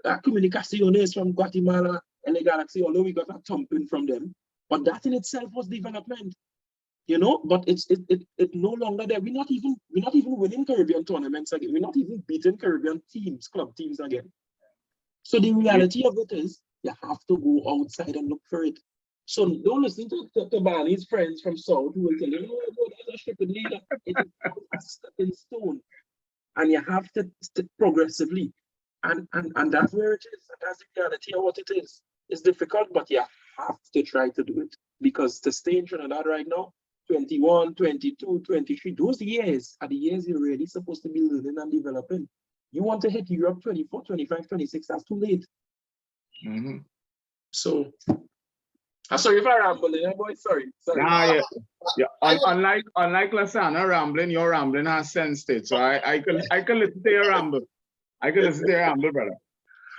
Comunicaciones from Guatemala and the Galaxy, although we got a thumping from them. But that in itself was development, you know. But it's no longer there. We're not even winning Caribbean tournaments again. We're not even beating Caribbean teams, club teams again. So the reality of it is you have to go outside and look for it. So don't listen to Barney's friends from South who will tell you, no, that's a stupid leader. It is a stepping stone. And you have to progressively. And that's where it is. And that's the reality of what it is. It's difficult, but you have to try to do it. Because to stay in Trinidad right now, 21, 22, 23, those years are the years you're really supposed to be learning and developing. You want to hit Europe 24, 25, 26, that's too late. Mm-hmm. So, I'm sorry if I ramble, boy. Sorry. Nah, yeah. Unlike Lasana rambling, your rambling has sense to it. So I can listen to your ramble. I can listen to your ramble, brother.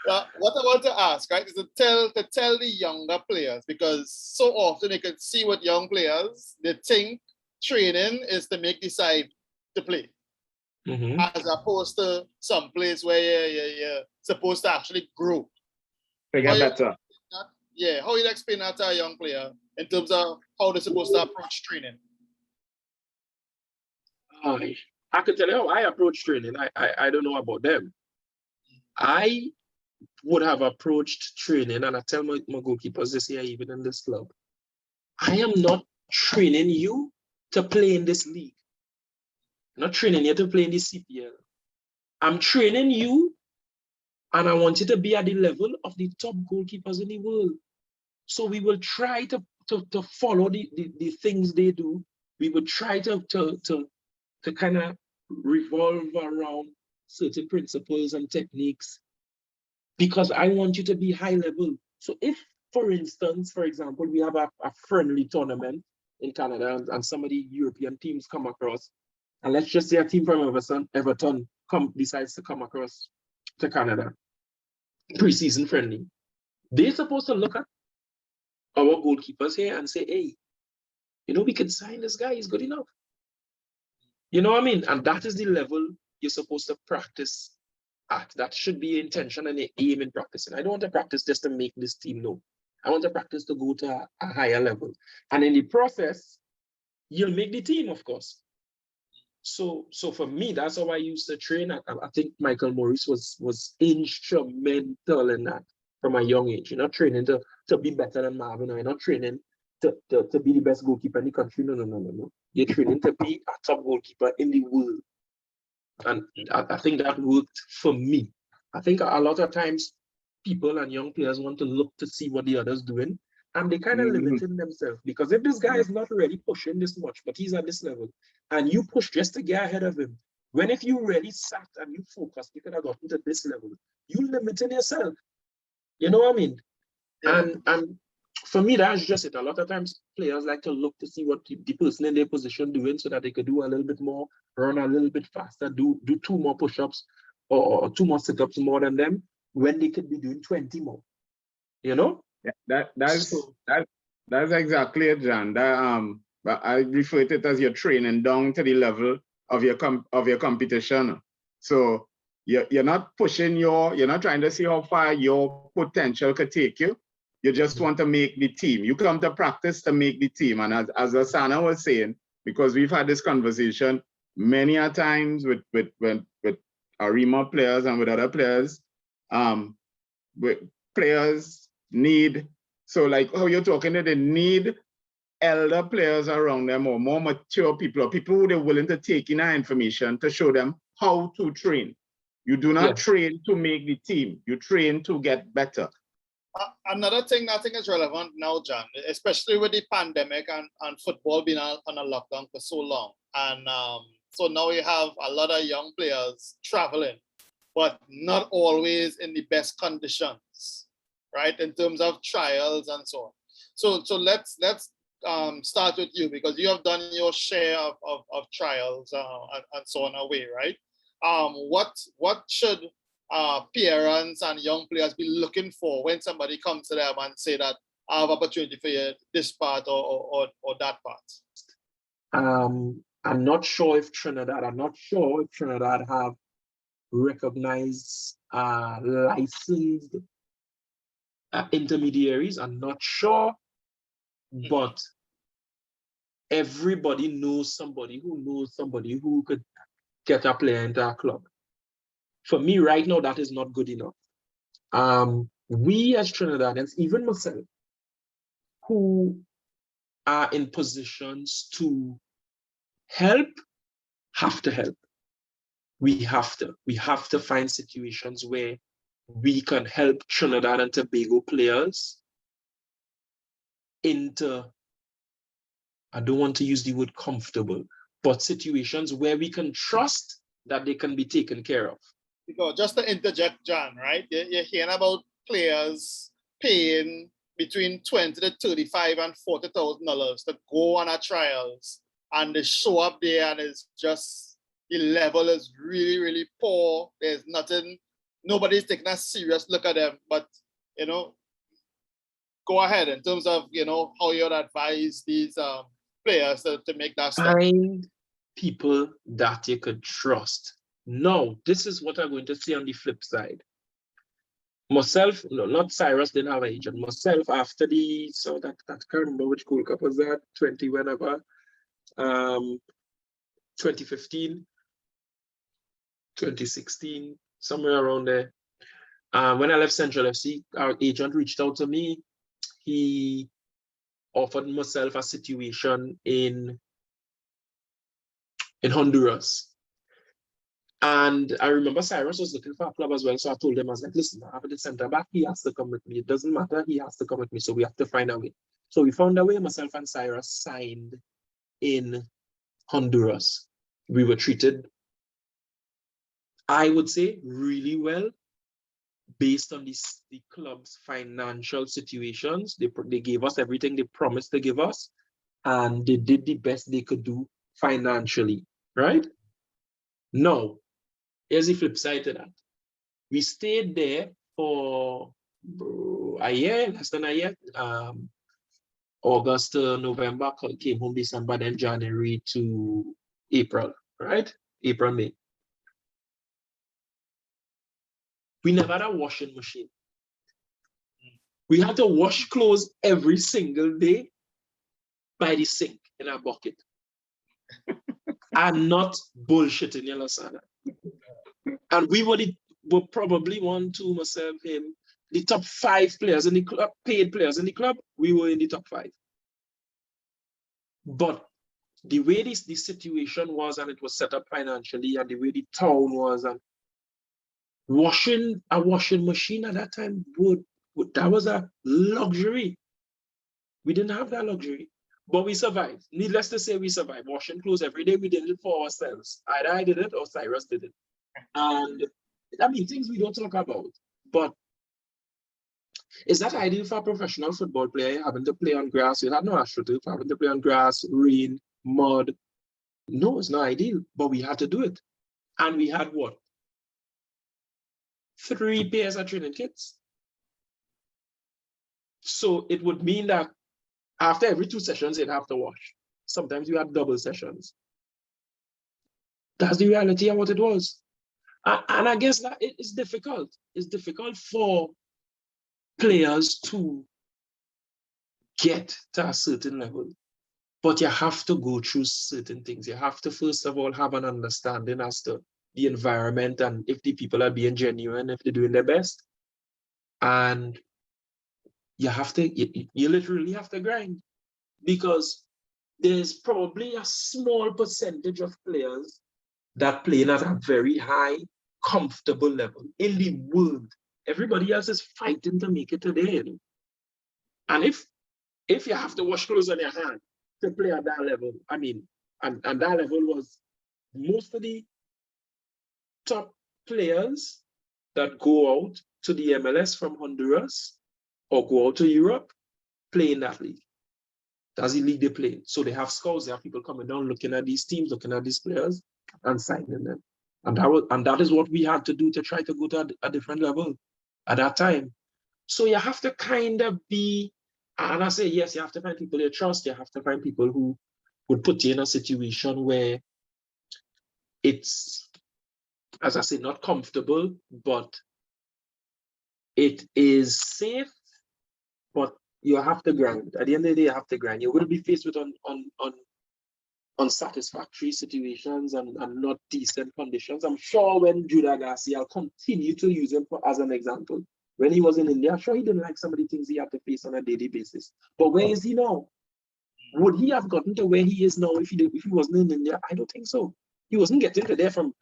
What I want to ask, right, is to tell the younger players, because so often you can see with young players, they think training is to make the side to play. Mm-hmm. As opposed to some place where you're supposed to actually grow. To get better. Yeah, how you explain that to a young player in terms of how they're supposed to approach training? I can tell you how I approach training. I don't know about them. I would have approached training, and I tell my goalkeepers this year, even in this club, I am not training you to play in this league. I'm not training you to play in the CPL. I'm training you, and I want you to be at the level of the top goalkeepers in the world. So we will try to follow the things they do. We will try to kind of revolve around certain principles and techniques, because I want you to be high level. So if, for example, we have a friendly tournament in Canada and some of the European teams come across, and let's just say a team from Everton decides to come across to Canada, pre-season friendly, they're supposed to look at our goalkeepers here and say, hey, you know, we can sign this guy, he's good enough. You know what I mean? And that is the level you're supposed to practice at. That should be your intention and your aim in practicing. I don't want to practice just to make this team know. I want to practice to go to a higher level. And in the process, you'll make the team, of course. So for me, that's how I used to train. I think Michael Morris was instrumental in that from a young age. You're not training to be better than Marvin, or you're not training to be the best goalkeeper in the country. No. You're training to be a top goalkeeper in the world. And I think that worked for me. I think a lot of times people and young players want to look to see what the other's doing, and they kind of limiting themselves. Because if this guy is not really pushing this much, but he's at this level, and you push just to get ahead of him, when if you really sat and you focused, you could have gotten to this level. You limiting yourself. You know what I mean? Yeah. And for me, that's just it. A lot of times players like to look to see what the person in their position doing, so that they could do a little bit more, run a little bit faster, do 2 more push-ups or 2 more sit-ups more than them, when they could be doing 20 more. You know? Yeah, that's exactly it, John. But I refer to it as you're training down to the level of your competition. So you're not pushing you're not trying to see how far your potential could take you. You just want to make the team. You come to practice to make the team. And as Asana was saying, because we've had this conversation many a times with Arima players and with other players, players need, so like how you're talking, they need elder players around them, or more mature people, or people who are willing to take in our information to show them how to train. You do not train to make the team. You train to get better. Another thing I think is relevant now, John, especially with the pandemic and football being on a lockdown for so long. And so now you have a lot of young players traveling, but not always in the best conditions, right? In terms of trials and so on. So let's start with you, because you have done your share of trials and so on away, right? What should parents and young players be looking for when somebody comes to them and say that have opportunity for you this part or that part? I'm not sure if Trinidad have recognized licensed intermediaries. I'm not sure, but everybody knows somebody who could get a player into a club. For me right now, that is not good enough. We as Trinidadians, even myself, who are in positions to help, have to help. We have to find situations where we can help Trinidad and Tobago players into, I don't want to use the word comfortable, but situations where we can trust that they can be taken care of. Because just to interject, John, right? You're hearing about players paying between $20 to $35 and $40,000 to go on a trials, and they show up there and it's just, the level is really, really poor. There's nothing, nobody's taking a serious look at them. But, you know, go ahead in terms of, you know, how you'd advise these players to make that step. Find people that you could trust. Now, this is what I'm going to say on the flip side. Myself, no, not Cyrus didn't have an agent. Myself, after the, so that I can't remember which Gold Cup was that, 2015, 2016, somewhere around there. When I left Central FC, our agent reached out to me. He offered myself a situation in Honduras. And I remember Cyrus was looking for a club as well. So I told him, I was like, listen, I have the center back. He has to come with me. It doesn't matter. He has to come with me. So we have to find a way. So we found a way. Myself and Cyrus signed in Honduras. We were treated, I would say, really well based on the club's financial situations. They gave us everything they promised to give us, and they did the best they could do financially, right? Now, here's the flip side to that. We stayed there for a year, less than a year. August to November, came home December, then January to April, right? April, May. We never had a washing machine. We had to wash clothes every single day by the sink in a bucket. I'm not bullshitting you, Lasana. And we were probably one, two, myself, him, the top 5 players in the club, paid players in the club, we were in the top 5. But the way the situation was, and it was set up financially, and the way the town was, and washing a washing machine at that time, that was a luxury. We didn't have that luxury, but we survived. Needless to say, we survived. Washing clothes every day, we did it for ourselves. Either I did it or Cyrus did it. And I mean, things we don't talk about, but is that ideal for a professional football player having to play on grass? You had no astroturf, having to play on grass, rain, mud. No, it's not ideal, but we had to do it. And we had what? 3 pairs of training kits. So it would mean that after every 2 sessions, they'd have to wash. Sometimes we had double sessions. That's the reality of what it was. And I guess that it's difficult. It's difficult for players to get to a certain level. But you have to go through certain things. You have to, first of all, have an understanding as to the environment and if the people are being genuine, if they're doing their best. And you have to, you literally have to grind, because there's probably a small percentage of players that play at a very high, comfortable level in the world. Everybody else is fighting to make it today. And if you have to wash clothes on your hand to play at that level, I mean, and that level was most of the top players that go out to the MLS from Honduras or go out to Europe play in that league. That's the league they play. So they have scouts, they have people coming down looking at these teams, looking at these players and signing them. And that is what we had to do to try to go to a different level at that time. So you have to kind of be And I say, yes, you have to find people you trust. You have to find people who would put you in a situation where it's, as I say, not comfortable, but it is safe, but you have to grind. At the end of the day, you have to grind. You will be faced with unsatisfactory situations and not decent conditions. I'm sure when Judah Garcia, I'll continue to use him as an example. When he was in India, I'm sure he didn't like some of the things he had to face on a daily basis. But where is he now? Would he have gotten to where he is now if he wasn't in India? I don't think so. He wasn't getting to there from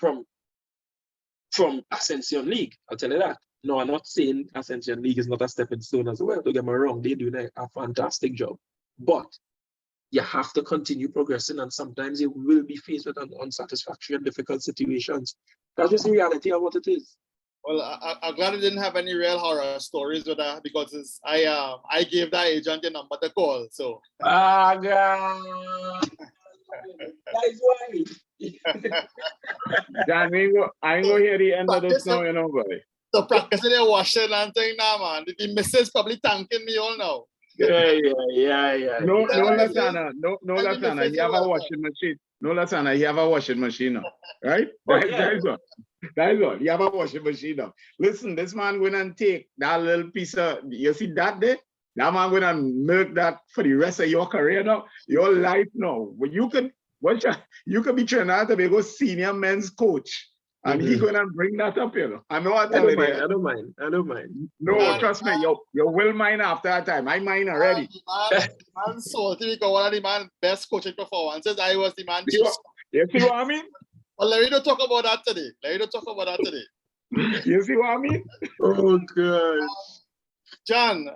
Ascension League. I'll tell you that. No, I'm not saying Ascension League is not a stepping stone as well. Don't get me wrong, they're doing a fantastic job. But you have to continue progressing, and sometimes you will be faced with unsatisfactory and difficult situations. That's just the reality of what it is. Well, I'm glad I didn't have any real horror stories with that, because I gave that agent your number to call. So. Ah, God. That's why. John, I ain't gonna hear the end of this now, you know, boy. So practicing the washing and thing now, man. The missus probably thanking me all now. Yeah. No, Latana. He have a washing machine. No, Latana, he have a washing machine now. Right? That is what. You have a washing machine now. Listen, this man going and take that little piece of, you see that there? That man going and milk that for the rest of your career now, your life now. But you can be Trinidad and Tobago senior men's coach. And he going to bring that up, you know. I know I tell you. I don't mind. No, trust me, you will mind after that time. I mind already. Man salty because one of the man's best coaching performances, I was the man. You see what I mean? Well, let me not talk about that today. You see what I mean? Oh, God. John,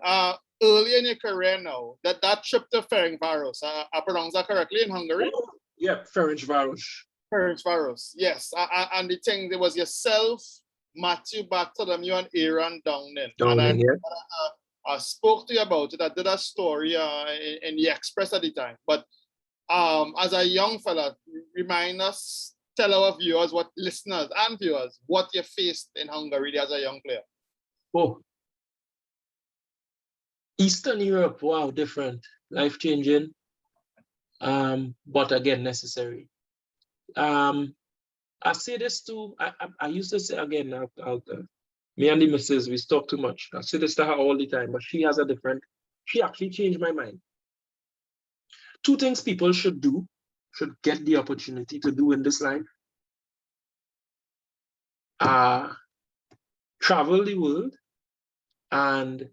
early in your career now, that trip to Ferencváros, I pronounce that correctly, in Hungary? Yeah, Ferencváros. Ferencváros, yes. And the thing, there was yourself, Matthew Bartholomew, and Aaron down then. I spoke to you about it. I did a story in the Express at the time. But as a young fella, tell our viewers, listeners and viewers, what you faced in Hungary as a young player. Oh, Eastern Europe, wow, different, life-changing, but again, necessary. I say this too, I used to say, again, me and the missus, we talk too much. I say this to her all the time, but she actually changed my mind. Two things people should get the opportunity to do in this life. Travel the world and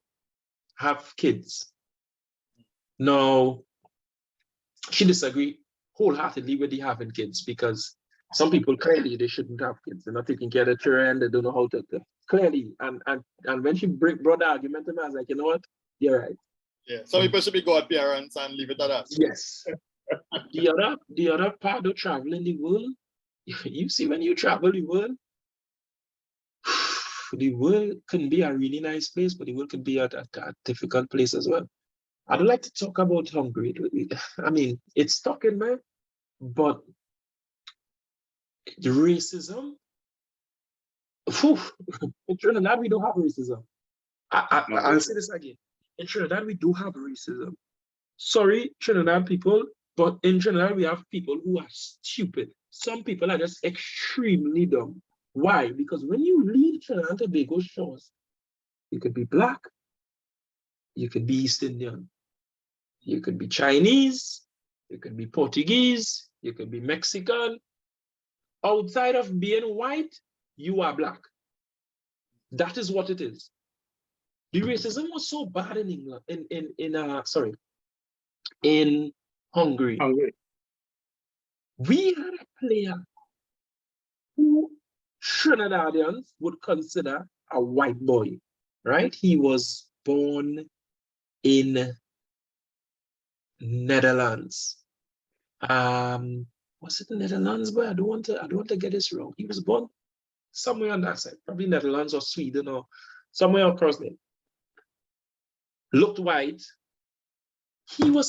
have kids. Now, she disagreed wholeheartedly with the having kids, because some people clearly they shouldn't have kids. They're not taking care of their children. They don't know how to clearly. And when she brought the argument to me, I was like, you know what? You're right. Yeah, some people should be godparents and leave it at that. Yes. the other part of traveling the world, you see, when you travel the world can be a really nice place, but the world can be a difficult place as well. I don't like to talk about Hungary. I mean, it's stuck in me, but the racism, in Trinidad, we don't have racism. I'll say this again. In Trinidad, we do have racism. Sorry, Trinidad people, but in Trinidad, we have people who are stupid. Some people are just extremely dumb. Why? Because when you leave Trinidad and Tobago shores, you could be Black, you could be East Indian, you could be Chinese, you could be Portuguese, you could be Mexican. Outside of being white, you are Black. That is what it is. The racism was so bad in England, in Hungary. We had a player who Trinidadians would consider a white boy, right? He was born in Netherlands. Was it the Netherlands? But I don't want to get this wrong. He was born somewhere on that side, probably Netherlands or Sweden or somewhere across there. Looked white. He was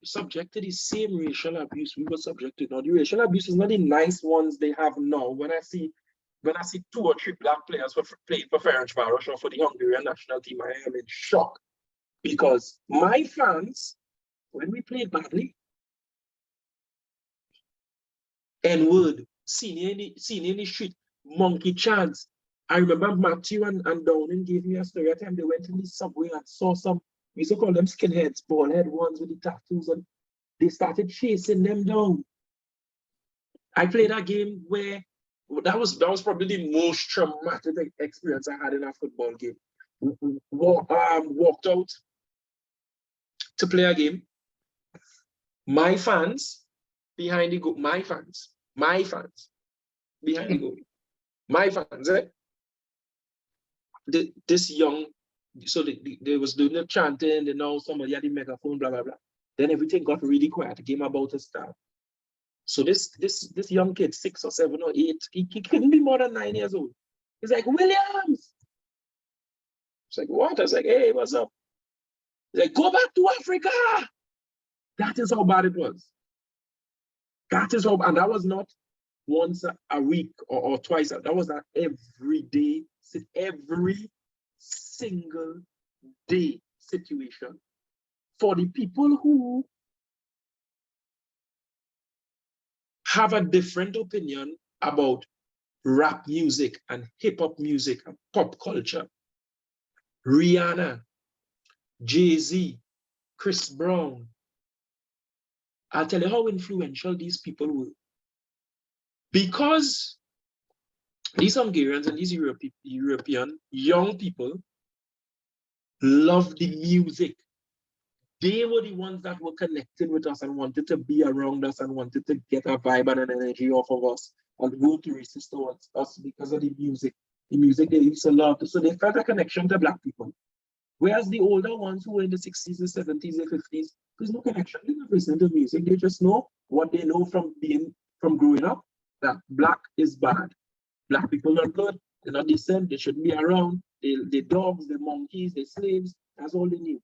subject to the same racial abuse we were subject to. Now, the racial abuse is not the nice ones they have now. When I see 2 or 3 Black players playing for Ferencváros or for the Hungarian national team, I am in shock. Because my fans, when we played badly, N-word, senior in the street, monkey chants. I remember Matthew and Downing gave me a story. At time they went in the subway and saw some, we used to call them skinheads, bald head ones with the tattoos, and they started chasing them down. I played a game where that was probably the most traumatic experience I had in a football game. Walked out to play a game. My fans behind the goal, my fans behind the goal, my fans. This young, so they was doing the chanting, and now somebody had the megaphone, blah blah blah. Then everything got really quiet. The game about to start. So this young kid, 6 or 7 or 8, he couldn't be more than 9 years old. He's like, Williams. It's like, what? I was like, hey, what's up? He's like, go back to Africa. That is how bad it was. That is how, and that was not once a week or twice. That was an every single day situation for the people who have a different opinion about rap music and hip-hop music and pop culture. Rihanna, Jay-Z, Chris Brown. I'll tell you how influential these people were. Because these Hungarians and these European young people love the music. They were the ones that were connected with us and wanted to be around us and wanted to get a vibe and an energy off of us and go to racist towards us because of the music. The music they used to love. So they felt a connection to Black people. Whereas the older ones who were in the 60s, the 70s, the 50s, there's no connection. They don't listen to music. They just know what they know from growing up, that Black is bad. Black people are good. They're not decent. They shouldn't be around. They're dogs, they're monkeys, they're slaves. That's all they knew.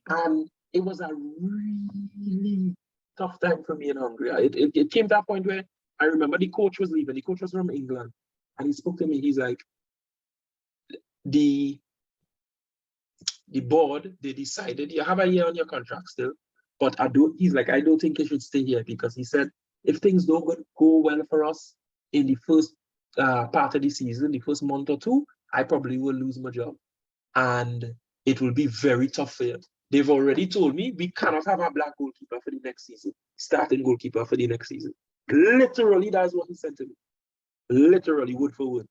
And it was a really tough time for me in Hungary. It came to a point where I remember the coach was leaving. The coach was from England. And he spoke to me. He's like, the board, they decided, you have a year on your contract still, but I don't think you should stay here, because he said, if things don't go well for us in the first part of the season, the first month or two, I probably will lose my job. And it will be very tough for you. They've already told me we cannot have a Black goalkeeper for the next season, starting goalkeeper for the next season. Literally, that's what he said to me. Literally, word for word.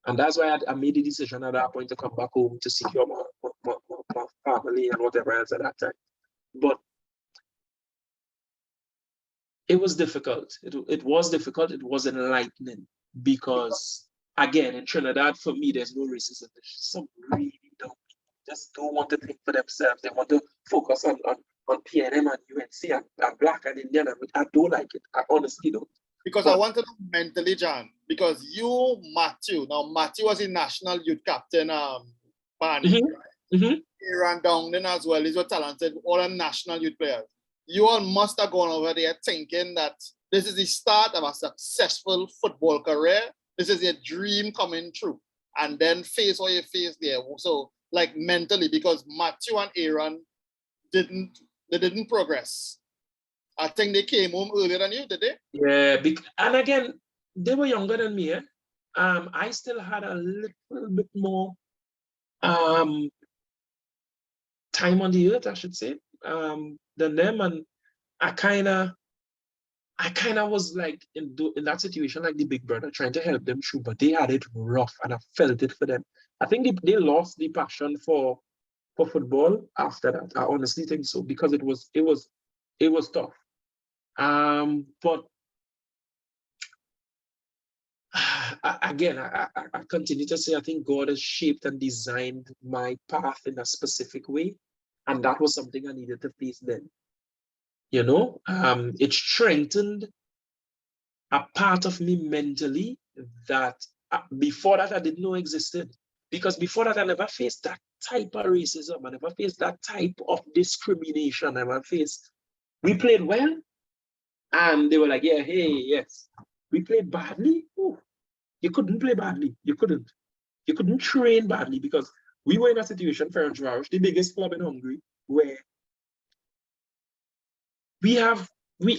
And that's why I made the decision at that point to come back home to secure my family and whatever else at that time. But it was difficult. It was difficult. It was enlightening because, again, in Trinidad, for me, there's no racism. There's just some really dumb people just don't want to think for themselves. They want to focus on PNM and UNC and Black and Indian. I don't like it. I honestly don't. Because I want to know mentally, John, because you, Matthew was a national youth captain, Barney, right? Aaron Downton as well, he's a talented, all the national youth players. You all must have gone over there thinking that this is the start of a successful football career. This is your dream coming true. And then face what you face there. So, like mentally, because Matthew and Aaron didn't progress. I think they came home earlier than you, did they? Yeah, and again, they were younger than me. I still had a little bit more time on the earth, I should say, than them. And I kind of was like in that situation, like the big brother, trying to help them through, but they had it rough, and I felt it for them. I think they lost the passion for football after that. I honestly think so, because it was tough. But again, I continue to say, I think God has shaped and designed my path in a specific way. And that was something I needed to face then. You know, it strengthened a part of me mentally that before that I didn't know existed. Because before that, I never faced that type of racism. I never faced that type of discrimination. I never faced. We played well. And they were like, yeah, hey, yes. We played badly. Ooh, you couldn't play badly. You couldn't train badly, because We were in a situation, Ferencváros, the biggest club in Hungary, where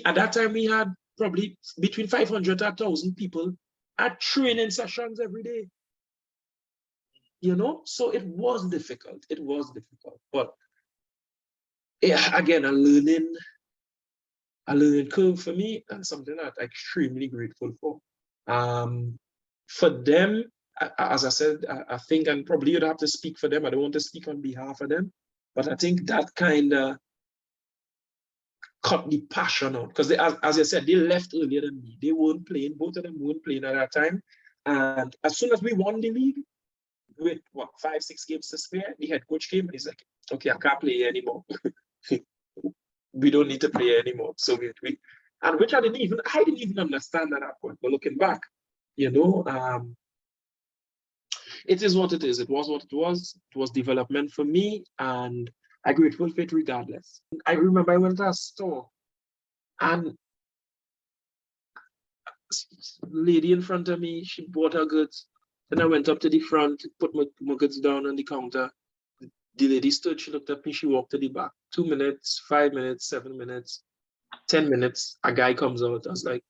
at that time we had probably between 500 to 1,000 people at training sessions every day. You know, so it was difficult. It was difficult, but yeah, again, a learning curve for me, and something that I'm extremely grateful for. For them, as I said, I think, and probably you'd have to speak for them. I don't want to speak on behalf of them, but I think that kind of cut the passion out, because as I said, they left earlier than me. They weren't playing. Both of them weren't playing at that time. And as soon as we won the league, with what, 5-6 games to spare, the head coach came and he's like, okay, I can't play anymore. We don't need to play anymore. So we and which I didn't even understand at that point. But looking back, you know, it is what it is. It was what it was. It was development for me, and I'm grateful for it regardless. I remember I went to a store and lady in front of me, she bought her goods. Then I went up to the front, put my goods down on the counter. The lady stood, she looked at me, she walked to the back. 2 minutes, 5 minutes, 7 minutes, 10 minutes, a guy comes out. I was like,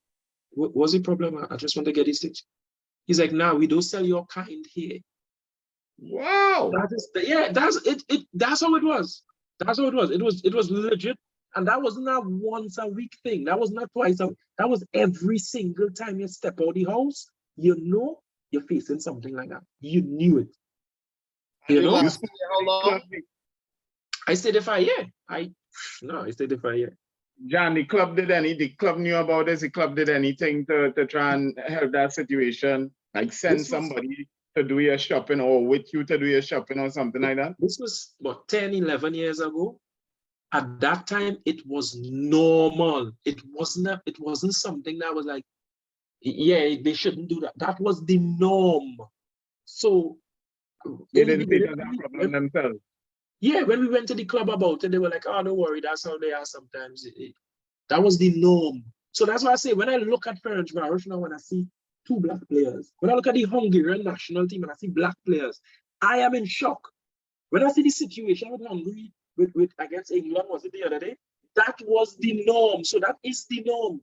what's the problem? I just want to get his stitch. He's like, nah, we don't sell your kind here. Wow. That's how it was. That's how it was. It was legit. And that wasn't a once a week thing. That was not twice a week. That was every single time you step out the house, you know you're facing something like that. You knew it. You know? How long? I stayed there for a year. I stayed there for a year. John, the club knew about this, the club did anything to try and help that situation? Like send somebody to do your shopping, or with you to do your shopping or something like that? This was about 10, 11 years ago. At that time, it was normal. It wasn't something that was like, yeah, they shouldn't do that. That was the norm. So they didn't take that problem themselves. Yeah, when we went to the club about it, they were like, oh, don't worry, that's how they are sometimes. That was the norm. So that's why I say, when I look at Ferencváros now, when I see 2 black players, when I look at the Hungarian national team and I see black players, I am in shock. When I see the situation with Hungary, with against England, was it the other day? That was the norm. So that is the norm.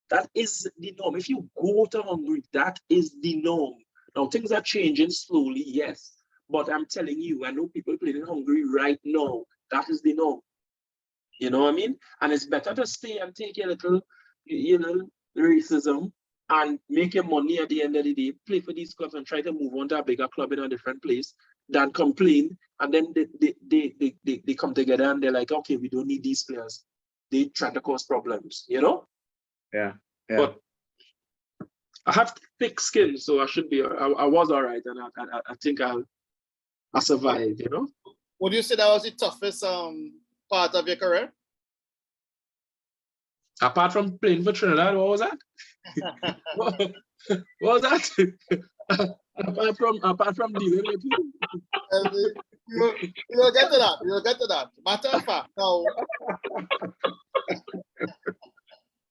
That is the norm. If you go to Hungary, that is the norm. Now, things are changing slowly, yes. But I'm telling you, I know people playing in Hungary right now. That is the norm. You know what I mean? And it's better to stay and take your little, racism and make your money at the end of the day, play for these clubs and try to move on to a bigger club in a different place than complain. And then they come together and they're like, okay, we don't need these players. They try to cause problems, you know? Yeah. But I have thick skin, so I should be, I was all right. And I think I survived, you know? Would you say that was the toughest part of your career? Apart from playing for Trinidad, what was that? what was that? apart from dealing with you. You'll get to that. You'll get to that. Matter of fact, now.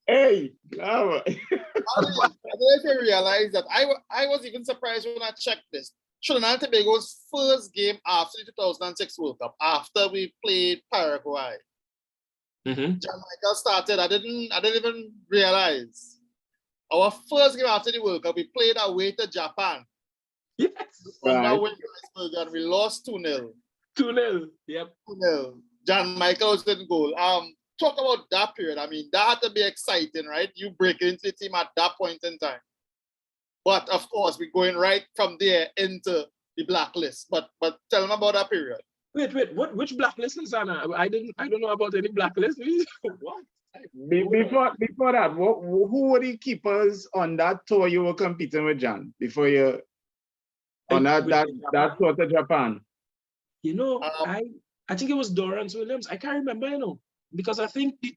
Hey, bravo. I don't know if you realize that I was even surprised when I checked this. Trinidad and Tobago's first game after the 2006 World Cup, after we played Paraguay. Mm-hmm. John Michael started. I didn't even realize. Our first game after the World Cup, we played away to Japan. Yes. And we lost 2-0. 2-0. Yep. 2-0. John Michael was in goal. Talk about that period. I mean, that had to be exciting, right? You break into the team at that point in time. But of course, we're going right from there into the blacklist. But tell them about that period. Wait, which blacklist is that? I don't know about any blacklist. What? Before that, who were the keepers on that tour you were competing with, John? Before you on that tour to Japan? You know, I think it was Dorrance Williams. I can't remember, you know, because I think the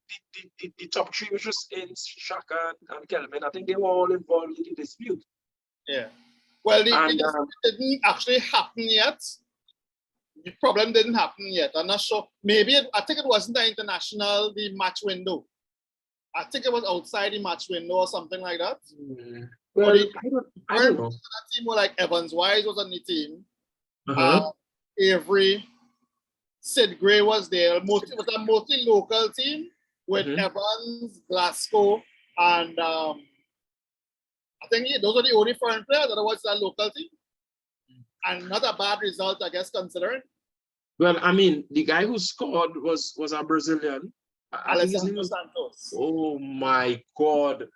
top 3 was just in Shaka and Kelvin. I think they were all involved in the dispute. Yeah. Well, the dispute didn't actually happen yet. The problem didn't happen yet. I'm not sure. Maybe I think it wasn't the match window. I think it was outside the match window or something like that. Well, I don't know. That team were like Evans Wise was on the team. Uh-huh. Avery, Sid Gray was there. It was a mostly local team with Evans, Glasgow, and I think those are the only foreign players. Otherwise, it's a local team. And not a bad result, I guess, considering. Well, I mean, the guy who scored was a Brazilian. I think his name was Santos. Oh my God!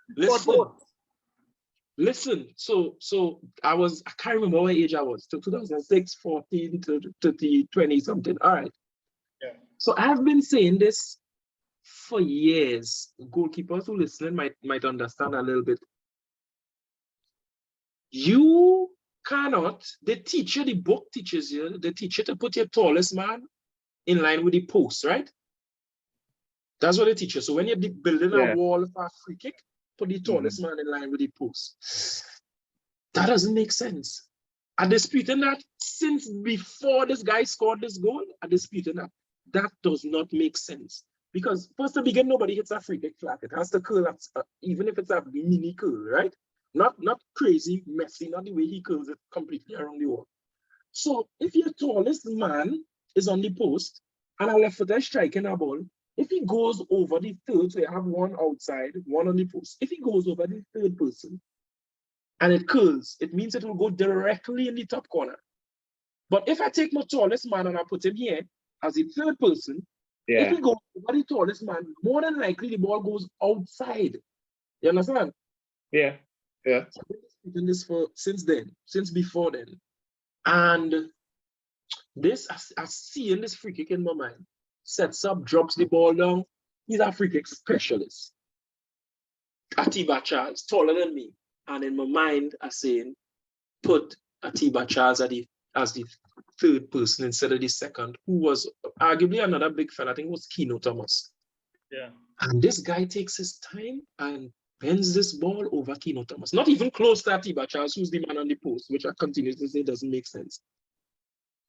Listen. So I can't remember what age I was. So 2006, 14 to 30, 20 something. All right. Yeah. So I've been saying this for years. Goalkeepers who listening might understand a little bit. You cannot. The teacher, the book teaches you. The teacher to put your tallest man in line with the post, right? That's what they teach you. So when you're building a wall for a free kick, put the tallest man in line with the post. That doesn't make sense. I'm disputing that since before this guy scored this goal, I'm disputing that. That does not make sense. Because first to begin, nobody hits a free kick flat. It has to curl, even if it's a mini curl, right? Not crazy, messy, not the way he curls it completely around the wall. So if your tallest man is on the post and a left footer is striking a ball, if he goes over the third, so you have one outside, one on the post. If he goes over the third person and it curls, it means it will go directly in the top corner. But if I take my tallest man and I put him here as the third person, if he goes over the tallest man, more than likely the ball goes outside. You understand? Yeah. Yeah. So I've been this since before then. And this, I see in this free kick in my mind. Sets up, drops the ball down. He's a free kick specialist. Atiba Charles, taller than me. And in my mind, I'm saying, put Atiba Charles as the third person instead of the second, who was arguably another big fella. I think it was Keno Thomas. Yeah. And this guy takes his time and bends this ball over Keno Thomas. Not even close to Atiba Charles, who's the man on the post, which I continue to say doesn't make sense.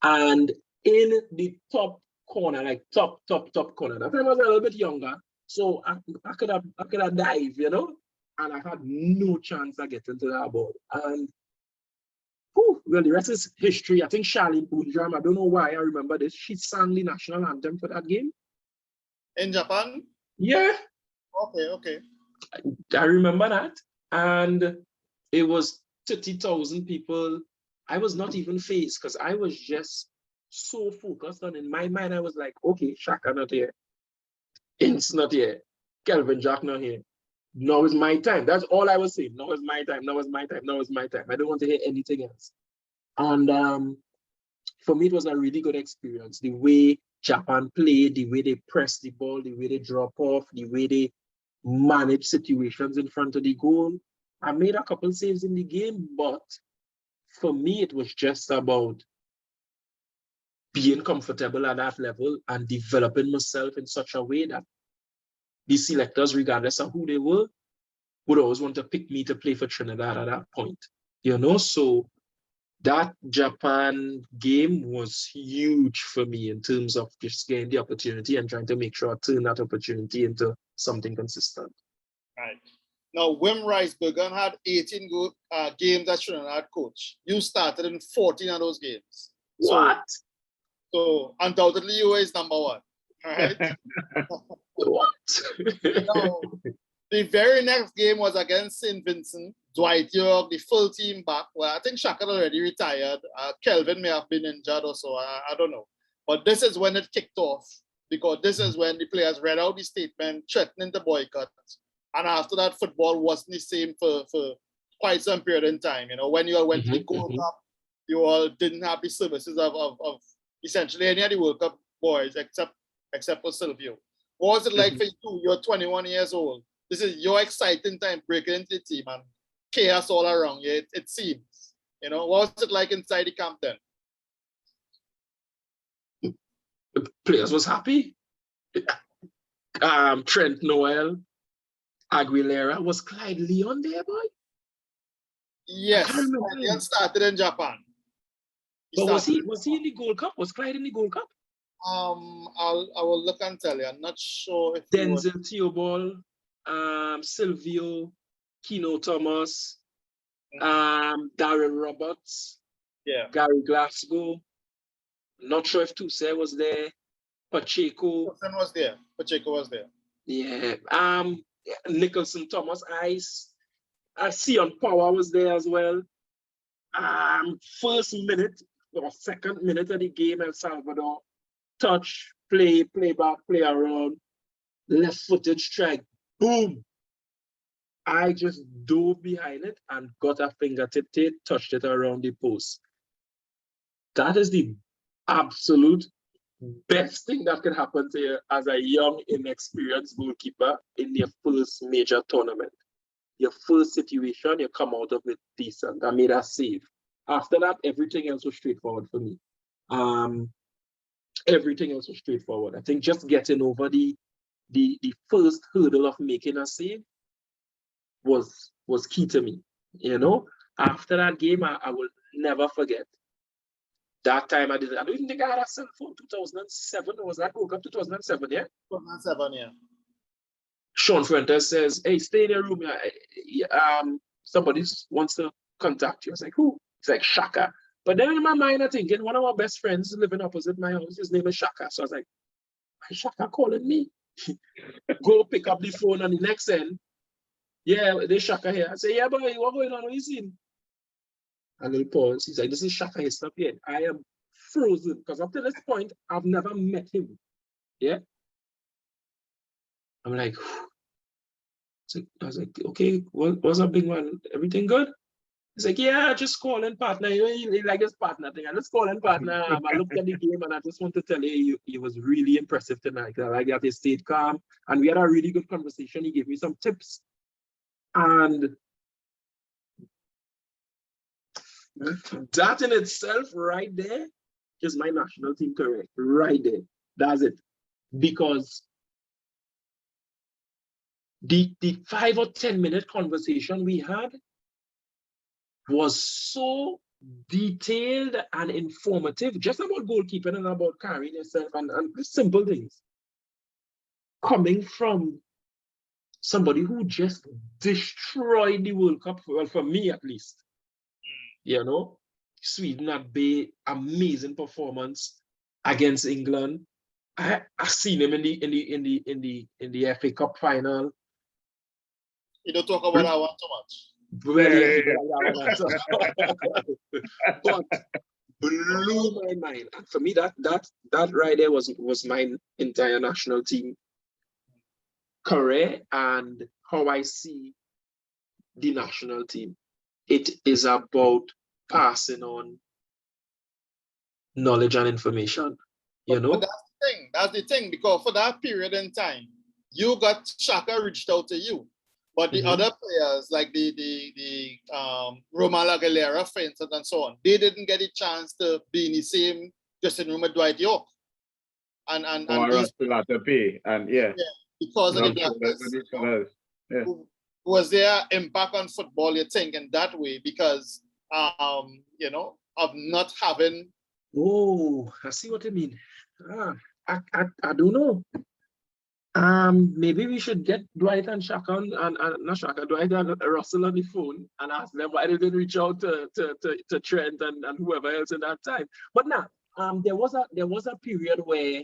And in the top corner, like top corner. That time I was a little bit younger, so I could have dived, you know, and I had no chance of getting to that ball. And well, the rest is history. I think Charlene Undram, I don't know why I remember this. She sang the national anthem for that game. In Japan? Yeah. Okay. I remember that. And it was 30,000 people. I was not even phased because I was just so focused on, in my mind, I was like, okay, Shaka not here. Ince not here. Kelvin Jack not here. Now is my time. That's all I was saying. Now is my time. Now is my time. Now is my time. I don't want to hear anything else. And for me, it was a really good experience. The way Japan played, the way they press the ball, the way they drop off, the way they manage situations in front of the goal. I made a couple saves in the game, but for me, it was just about being comfortable at that level and developing myself in such a way that the selectors, regardless of who they were, would always want to pick me to play for Trinidad at that point. You know, so that Japan game was huge for me in terms of just getting the opportunity and trying to make sure I turn that opportunity into something consistent. Right. Now, Wim Ricebergen had 18 games as Trinidad coach. You started in 14 of those games. What? So undoubtedly, you were his number one. All right. What? Now, the very next game was against St. Vincent. Dwight York, the full team back. Well, I think Shaka already retired. Kelvin may have been injured or so. I don't know. But this is when it kicked off, because this is when the players read out the statement threatening the boycott. And after that, football wasn't the same for quite some period in time. You know, when you all went to the Gold Cup, you all didn't have the services of essentially any of the World Cup boys except for Silvio. What was it like for you? You're 21 years old. This is your exciting time breaking into the team and chaos all around you. It seems. You know, what was it like inside the camp then? The players was happy. Trent Noel, Aguilera, was Clyde Leon there, boy? Yes, Leon started in Japan. But was he in the Gold Cup? Was Clyde in the Gold Cup? I will look and tell you. I'm not sure if Denzel Theobald, Silvio, Keno Thomas, Darren Roberts, yeah, Gary Glasgow. Not sure if Tuse was there. Pacheco. Pacheco was there. Yeah. Nicholson Thomas I see on Power was there as well. First minute or second minute of the game, El Salvador. Touch, play back, play around, left footed strike, boom. I just dove behind it and got a fingertip, touched it around the post. That is the absolute best thing that can happen to you as a young, inexperienced goalkeeper in your first major tournament. Your first situation, you come out of it decent. I made a save. After that, everything else was straightforward for me. Everything else was straightforward. I think just getting over the first hurdle of making a save was key to me. You know, after that game, I will never forget. That time I don't even think I had a cell phone. 2007 was that World Cup 2007? Yeah. 2007, yeah. Sean Fuentes says, "Hey, stay in your room. Somebody wants to contact you." I was like, "Who?" It's like Shaka. But then in my mind, I'm thinking one of our best friends living opposite my house. His name is Shaka. So I was like, "Why Shaka calling me?" Go pick up the phone on the next end. Yeah, there's Shaka here. I say, "Yeah, boy, what going on? What you seen?" And he'll pause. He's like, "This is Shaka. He's not yet." I am frozen because up to this point, I've never met him. Yeah. I'm like, I was like, "Okay, what's up, big man? Everything good?" He's like, "Yeah, just calling partner. You know, he like his partner thing. I just calling partner. I looked at the game and I just want to tell you, he was really impressive tonight. I like that he stayed calm and we had a really good conversation. He gave me some tips. And that in itself right there is my national team career. Right there. That's it. Because the 5 or 10 minute conversation we had was so detailed and informative, just about goalkeeping and about carrying yourself and simple things. Coming from somebody who just destroyed the World Cup, well, for me at least. You know, Sweden had been amazing performance against England. I seen him in the FA Cup final. You don't talk about that one too much. But blew my mind. And for me, that right there was my entire national team career and how I see the national team. It is about passing on knowledge and information. You know? But that's the thing, because for that period in time, you got Shaka reached out to you. But the other players, like the Roman Aguilera, for instance, and so on, they didn't get a chance to be in the same dressing room with Dwight York. And yeah. Because of the blackness. Was there impact on football, you think, in that way? Because you know, of not having. Oh, I see what you mean. I don't know. Maybe we should get Dwight and Shaka and not Shaka, Dwight and Russell on the phone and ask them why they didn't reach out to Trent and whoever else in that time. But now, there was a period where,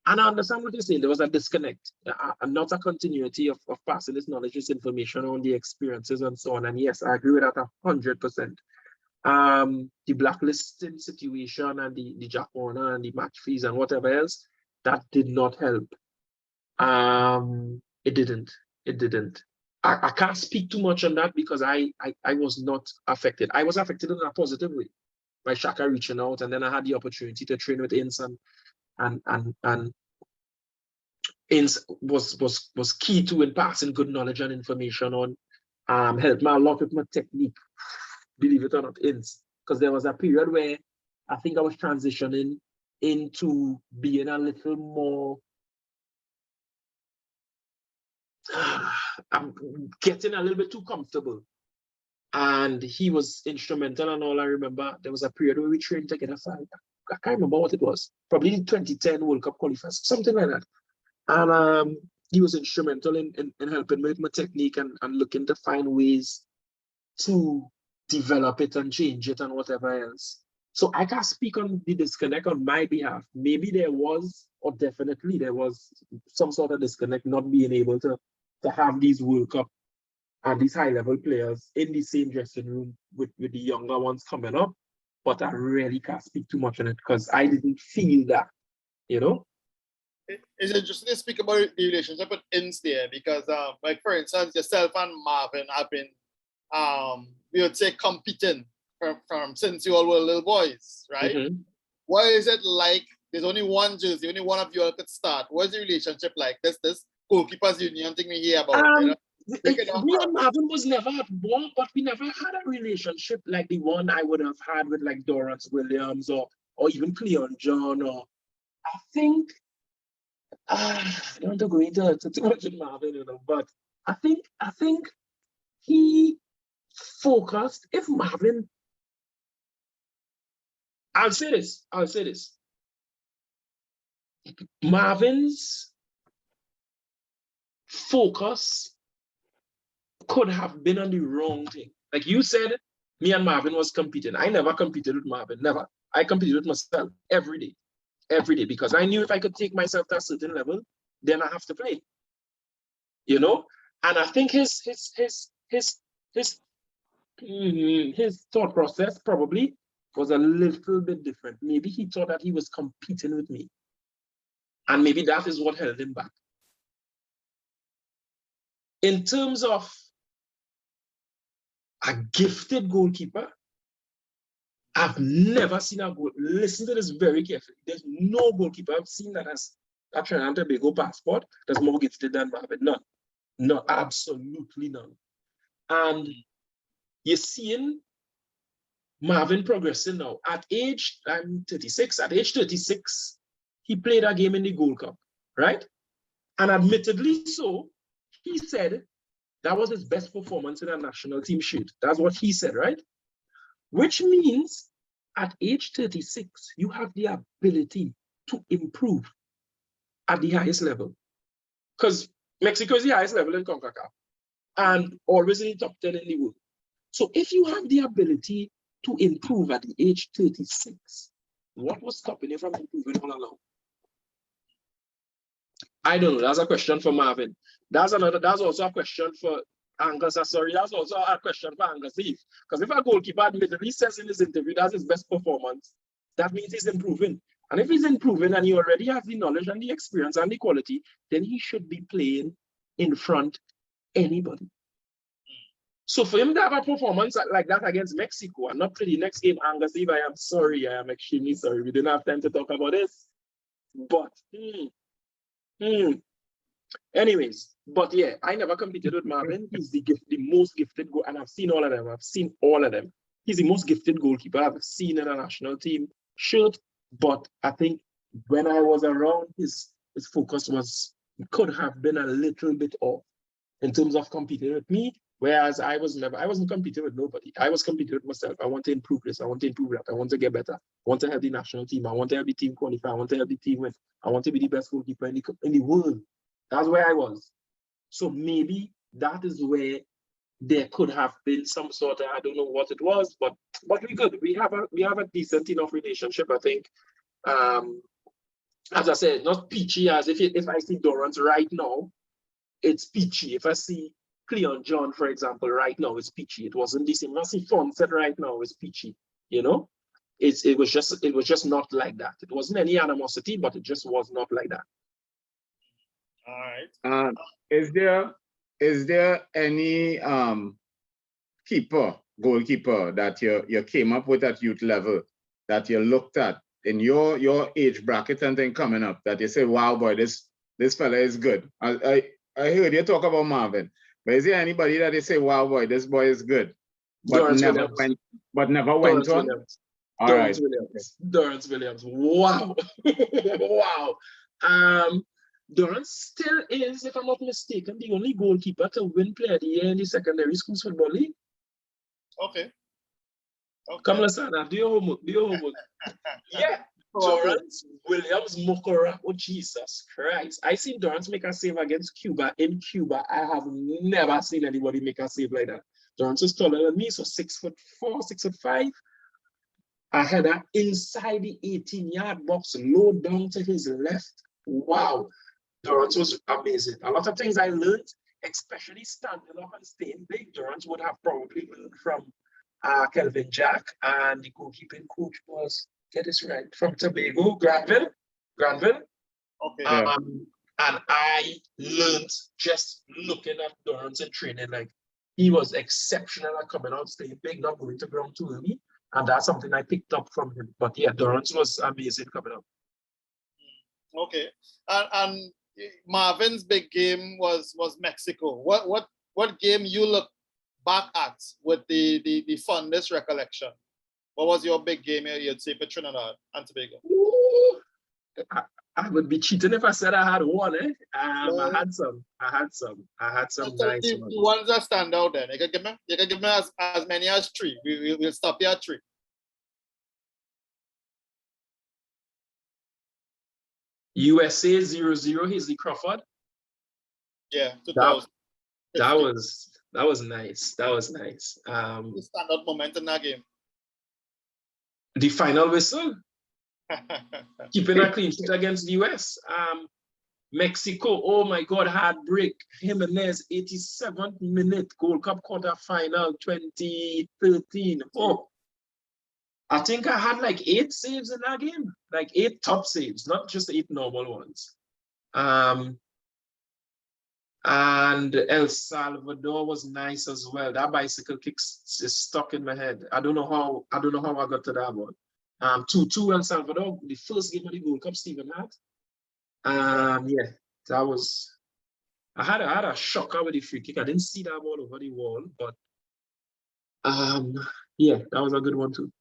and I understand what you're saying, there was a disconnect, and not a continuity of passing this knowledge, this information on the experiences and so on. And yes, I agree with that 100%. The blacklisting situation and the Jack Warner and the match fees and whatever else, that did not help. It didn't. I can't speak too much on that because I was not affected. I was affected in a positive way by Shaka reaching out, and then I had the opportunity to train with Ince and Ince was key to in passing good knowledge and information on, helped me a lot with my technique, believe it or not, Ince, because there was a period where I think I was transitioning into being a little more, I'm getting a little bit too comfortable. And he was instrumental and all. I remember there was a period where we trained together. I can't remember what it was. Probably 2010 World Cup qualifiers, something like that. And he was instrumental in helping me with my technique and looking to find ways to develop it and change it and whatever else. So I can't speak on the disconnect on my behalf. Maybe there was, or definitely there was some sort of disconnect, not being able to have these World Cup and these high-level players in the same dressing room with the younger ones coming up. But I really can't speak too much on it because I didn't feel that, you know? It's interesting to speak about the relationship with Inns there because, like for instance, yourself and Marvin have been, we would say, competing from since you all were little boys, right? Mm-hmm. What is it like? There's only one jersey, only one of you all could start. What is the relationship like? This goalkeepers union thing we hear about. You know? Me and Marvin was never at war, but we never had a relationship like the one I would have had with like Dorrance Williams or even Cleon John. Or I think I don't want to go into too much with Marvin, you know, but I think he focused. If Marvin, I'll say this. Marvin's focus could have been on the wrong thing. Like you said, me and Marvin was competing. I never competed with Marvin, never. I competed with myself every day, because I knew if I could take myself to a certain level, then I have to play. You know? And I think his thought process probably was a little bit different. Maybe he thought that he was competing with me. And maybe that is what held him back. In terms of a gifted goalkeeper, I've never seen a goal. Listen to this very carefully. There's no goalkeeper I've seen that has a Trinidad and Tobago passport that's more gifted than Marvin. None. No, absolutely none. And you're seeing Marvin progressing now. At age, I'm 36, at age 36, he played a game in the Gold Cup, right? And admittedly so, he said that was his best performance in a national team shirt. That's what he said, right? Which means at age 36, you have the ability to improve at the highest level. Because Mexico is the highest level in CONCACAF and always in the top 10 in the world. So if you have the ability to improve at the age 36, what was stopping you from improving all along? I don't know. That's a question for Marvin. That's also a question for Angus. Sorry, that's also a question for Angus Eve. Because if a goalkeeper admittedly says in his interview that's his best performance, that means he's improving. And if he's improving and he already has the knowledge and the experience and the quality, then he should be playing in front anybody. So for him to have a performance like that against Mexico and not play the next game, Angus Eve, I am sorry. I am extremely sorry. We didn't have time to talk about this. But anyways, but yeah, I never competed with Marvin. He's the most gifted goal, and I've seen all of them. He's the most gifted goalkeeper I've seen in a national team shirt. But I think when I was around, his focus could have been a little bit off in terms of competing with me. Whereas I wasn't competing with nobody. I was competing with myself. I want to improve this. I want to improve that. I want to get better. I want to help the national team. I want to help the team qualify. I want to help the team win. I want to be the best goalkeeper in the world. That's where I was. So maybe that is where there could have been some sort of, I don't know what it was, but we good. We have a decent enough relationship, I think. As I said, not peachy as if I see Dorrance right now, it's peachy. If I see Cleon John, for example, right now, it's peachy. It wasn't the same. If I see Fonset right now, it's peachy. You know, it was just not like that. It wasn't any animosity, but it just was not like that. All right. Is there any goalkeeper that you came up with at youth level that you looked at in your age bracket and then coming up that you say, wow, boy, this fella is good? I heard you talk about Marvin, but is there anybody that they say, wow, boy, this boy is good, but never went on? Dorrance Williams. Wow. Wow. Dorrance still is, if I'm not mistaken, the only goalkeeper to win Player of the Year in the secondary schools football league. Okay. Come listen, do your homework. Yeah. Dorrance Williams Mokora. Oh, Jesus Christ. I seen Dorrance make a save against Cuba in Cuba. I have never seen anybody make a save like that. Dorrance is taller than me, so 6'4", 6'5". a header inside the 18-yard box, low down to his left. Wow, Durrance was amazing. A lot of things I learned, especially standing up and staying big, Durrance would have probably learned from Kelvin Jack, and the goalkeeping coach was, get this right, from Tobago, Granville. Okay. And I learned just looking at Durrance in training, like he was exceptional at coming out, staying big, not going to ground too early. And that's something I picked up from him. But yeah, Durrance was amazing coming up. Okay. And Marvin's big game was Mexico. What game you look back at with the fondest recollection? What was your big game you'd say for Trinidad and Tobago? Ooh, I would be cheating if I said I had one. No. I had some nice ones. The ones that stand out then. You can give me as many as 3. We'll stop here at 3. USA 0-0, Hazley Crawford. Yeah, 2000. That was nice. That was nice. The standout moment in that game. The final whistle. Keeping a clean sheet against the US. Mexico, oh my God, heartbreak. Jimenez, 87th minute, Gold Cup quarterfinal 2013. Oh, I think I had like 8 saves in that game, like 8 top saves, not just 8 normal ones. And El Salvador was nice as well. That bicycle kick is stuck in my head. I don't know how I got to that one. 2-2 El Salvador, the first game of the Gold Cup Stephen had. Yeah, that was. I had a shocker with the free kick. I didn't see that ball over the wall, but yeah, that was a good one too.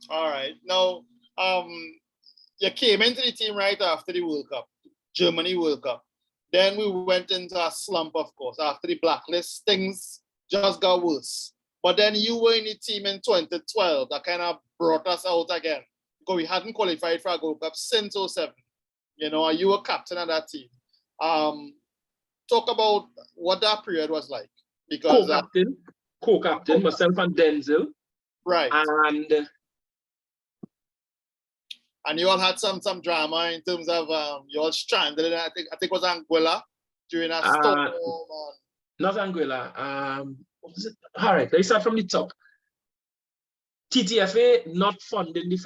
All right. Now, you came into the team right after the World Cup, Germany World Cup. Then we went into a slump, of course. After the blacklist, things just got worse. But then you were in the team in 2012. That kind of brought us out again, because we hadn't qualified for a Gold Cup since 2007. You know, you were captain of that team. Talk about what that period was like. Because co-captain, myself and Denzel. Right. And you all had some drama in terms of you all stranded in, I think it was Anguilla during a storm. Not Anguilla. What was it? All right, let's start from the top. TTFA not funding the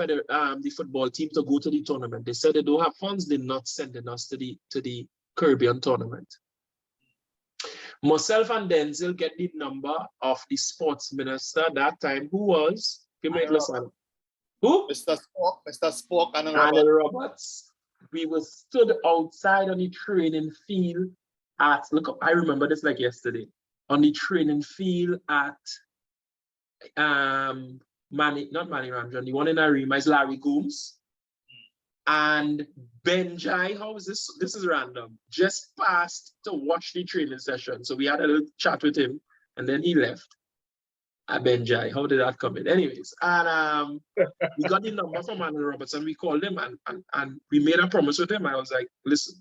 football team to go to the tournament. They said they don't have funds. They're not sending us to the Caribbean tournament. Myself and Denzel get the number of the sports minister that time, who was, you might listen. Who? Mr. Spock and Roberts. We were stood outside on the training field at, look, I remember this like yesterday, on the training field at not Manny Ramjan, the one in Arima is Larry Gooms. And Benjai, how is this? This is random. Just passed to watch the training session. So we had a little chat with him and then he left. Benjai, how did that come in? Anyways, and we got the number from Manny Roberts and we called him and we made a promise with him. I was like, listen,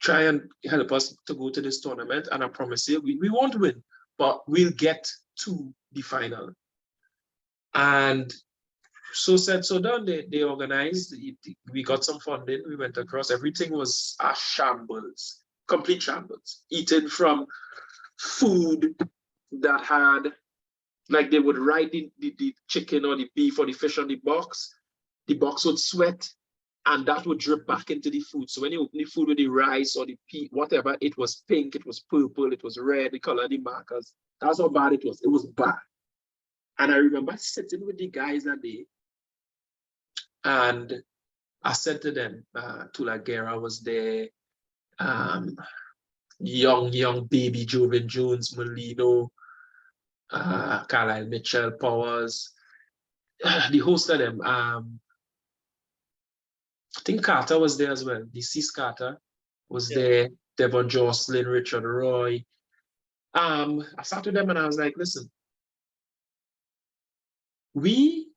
try and help us to go to this tournament. And I promise you, we won't win, but we'll get to the final. And so said, so done. They organized, we got some funding, we went across, everything was a shambles, complete shambles. Eating from food that had, like they would write the chicken or the beef or the fish on the box would sweat and that would drip back into the food. So when you open the food with the rice or the pea, whatever, it was pink, it was purple, it was red, the color of the markers. That's how bad it was. It was bad. And I remember sitting with the guys that day, and I said to them, Tula Guerra was there, young baby Joven Jones, Molino, Carlisle Mitchell, Powers, the host of them. I think Carter was there as well. Deceased Carter was there, Devon Jocelyn, Richard Roy. I sat with them and I was like, listen, we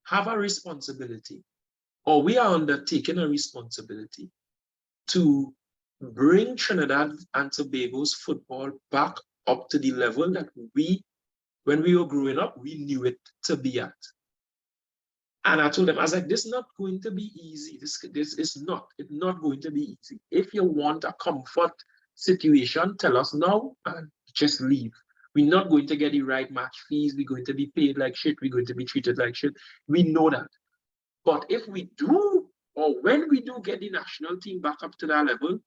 have a responsibility, or we are undertaking a responsibility to bring Trinidad and Tobago's football back up to the level that we when we were growing up, we knew it to be at. And I told them, I was like, this is not going to be easy. This is not, it's not going to be easy. If you want a comfort situation, tell us now and just leave. We're not going to get the right match fees. We're going to be paid like shit. We're going to be treated like shit. We know that. But if we do, or when we do get the national team back up to that level,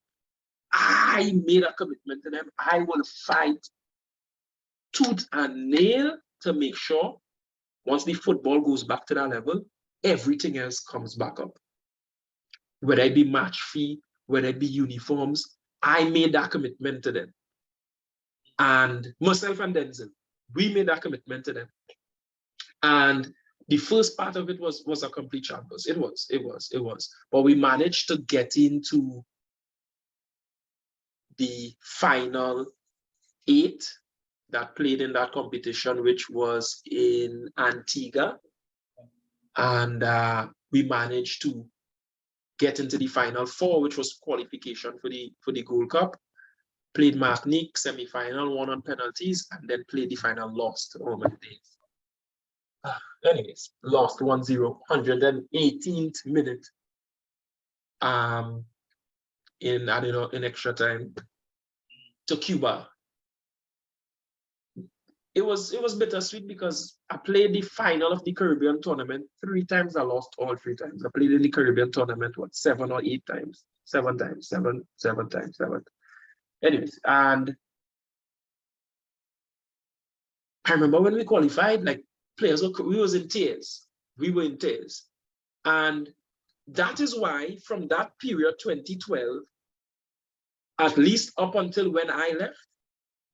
I made a commitment to them. I will fight tooth and nail to make sure once the football goes back to that level, everything else comes back up. Whether it be match fee, whether it be uniforms, I made that commitment to them. And myself and Denzel, we made that commitment to them. And the first part of it was a complete shambles. It was. But we managed to get into the final 8 that played in that competition, which was in Antigua. And we managed to get into the final 4, which was qualification for the Gold Cup. Played Martinique, semi-final, won on penalties, and then played the final, lost. Oh my days. Anyways, lost 1-0, 118th minute. In extra time to Cuba. It was bittersweet because I played the final of the Caribbean tournament 3 times. I lost all 3 times. I played in the Caribbean tournament, 7 or 8 times? 7 times, 7 times. Anyways, and I remember when we qualified, like players, we was in tears. We were in tears. And that is why from that period, 2012, at least up until when I left,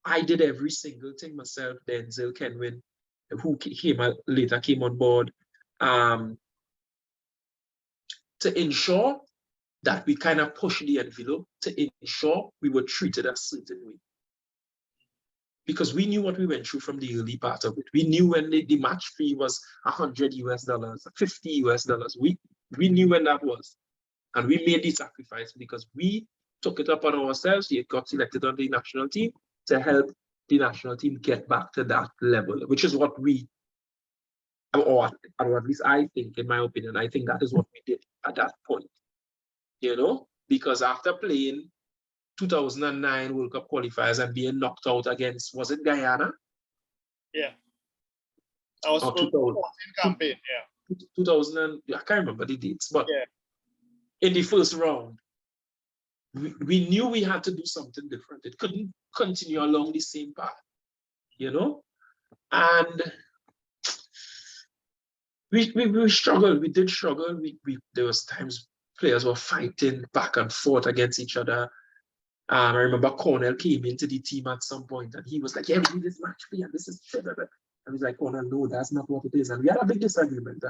I did every single thing myself. Denzel, Kenwin, who later came on board, to ensure that we kind of pushed the envelope, to ensure we were treated a certain way. Because we knew what we went through from the early part of it. We knew when the match fee was $100 US, $50 US. We knew when that was. And we made the sacrifice because we took it up on ourselves. We got selected on the national team to help the national team get back to that level, which is what we, or at least I think, in my opinion, I think that is what we did at that point. You know, because after playing 2009 World Cup qualifiers and being knocked out against, was it Guyana? Yeah. That was 2014 campaign, yeah. 2000, I can't remember the dates, but yeah. In the first round, we knew we had to do something different. It couldn't continue along the same path, you know? And we struggled. We did struggle. There was times players were fighting back and forth against each other. I remember Cornell came into the team at some point and he was like, yeah, we need this match fee and this is shit. I was like, Cornell, no, that's not what it is. And we had a big disagreement.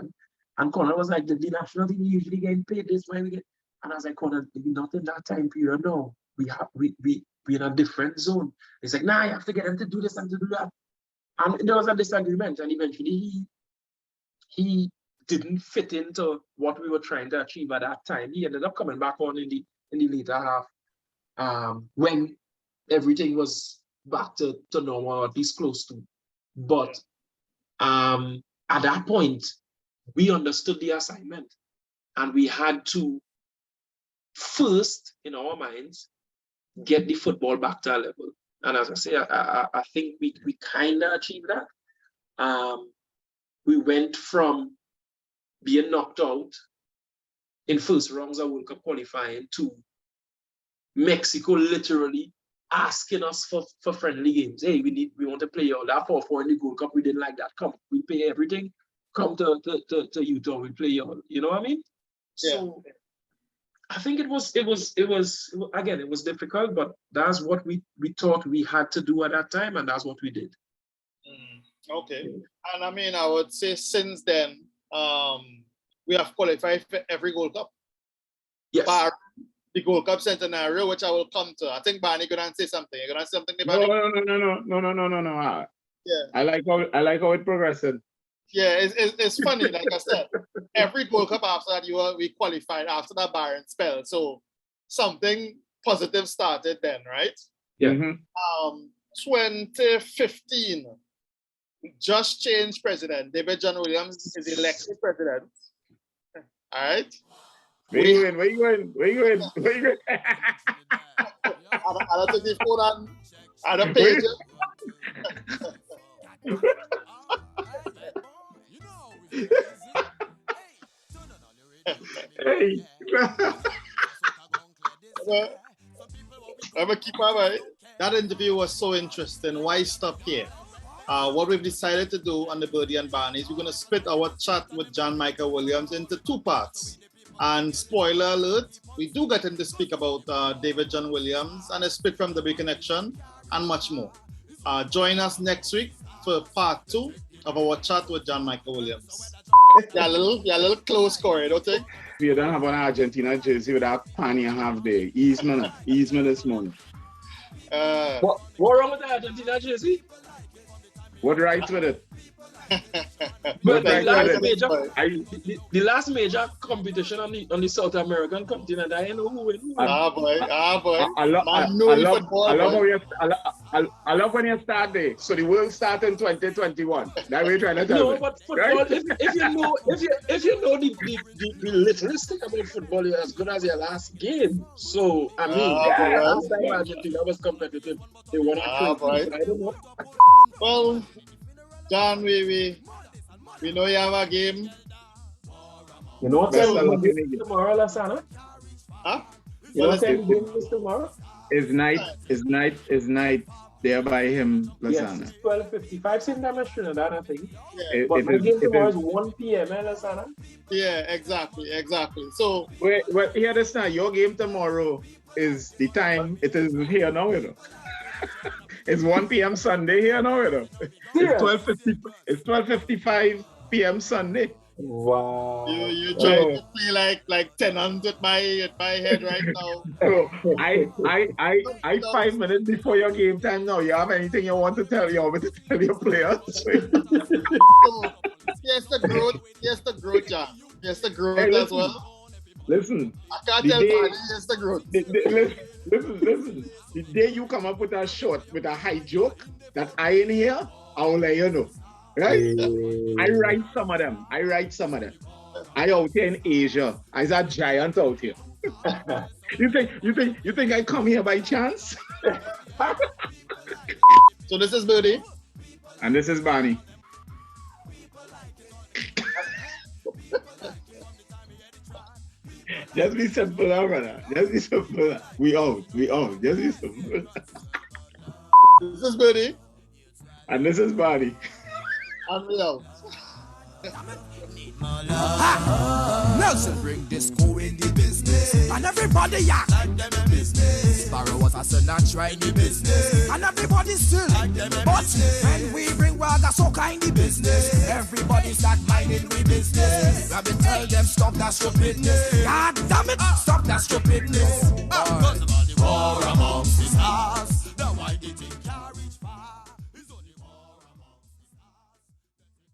And Cornell was like, the national team usually getting paid this way. And I was like, Cornell, not in that time period, no. We're in a different zone. He's like, nah, you have to get them to do this and to do that. And there was a disagreement. And eventually he didn't fit into what we were trying to achieve at that time. He ended up coming back on in the later half. When everything was back to normal, or at least close to. But at that point, we understood the assignment and we had to first, in our minds, get the football back to our level. And as I say, I think we kind of achieved that. We went from being knocked out in first rounds of World Cup qualifying to Mexico literally asking us for friendly games. Hey, we want to play all that 4-4 in the Gold Cup. We didn't like that. Come, we pay everything. Come to Utah, we play all. You know what I mean? Yeah. So I think it was again, it was difficult, but that's what we thought we had to do at that time, and that's what we did. Okay. And I mean, I would say since then, we have qualified for every Gold Cup. Yes. Bar the Gold Cup centenario, which I will come to. I think Barney gonna say something. You're gonna say something about it? No. Yeah. I like how it progressed. Yeah, it's funny. Like I said, every Gold Cup after that, we qualified after that barren spell. So something positive started then, right? Yeah. 2015, just changed president. David John Williams is elected president. All right. Where you going? Where you going? Where you going? Where you going? I don't take the phone on. I don't pay you. Hey. I'm a keeper, right? That interview was so interesting. Why stop here? What we've decided to do on the Burdie and Barney is we're going to split our chat with John Michael Williams into two parts. And spoiler alert, we do get him to speak about David John Williams and a split from the Big Connection and much more. Join us next week for part 2 of our chat with John Michael Williams. Yeah, a little close, Corey, don't you think? You don't have an Argentina jersey with that pan you have there. Easement this morning. What wrong with the Argentina jersey? What rights with it? But the last major competition on the South American continent, I know who win. Boy. I love when you start there. So the world starts in 2021. That way you're trying to tell me. No, but football, right? if you know the littlest thing about football, you're as good as your last game. So I mean, last time Argentina was competitive, they won at 20. I don't know. Well, John, we know you have a game. You know what time tomorrow, Lasana? Huh? You know what time game is tomorrow? Is night there by him, Lasana? Yes, 12:55, same time as Trinidad, I think. Yeah. But my game tomorrow is 1 p.m., Lasana? Yeah, exactly. So wait, here this now. Your game tomorrow is the time. It is here now, you know. It's 1 p.m. Sunday here now, you know. It's 12:50. It's 12:55 p.m. Sunday. Wow. You trying to play like tenants with my head right now. So I 5 minutes before your game time now. You have anything you want to tell your players? So, yes, the growth, John. Yes, the growth as well. Listen. I can't tell Barney, yes, the growth. Listen. The day you come up with a short, with a high joke that I in here, I will let you know. Right? I write some of them. I out here in Asia. I's a giant out here. You think I come here by chance? So this is Burdie. And this is Barney. Just be simple, brother. Just be simple. We out. Just be simple. This is Burdie. And this is Barney. And we out. Nelson bring disco in the business, and everybody act like them in business. Sparrow was a son and try in the business, and everybody still like them in business. When we bring Wagga Soca in the business, everybody start minding we business. Rabbit tell them stop that stupidness. God damn it, stop that stupidness.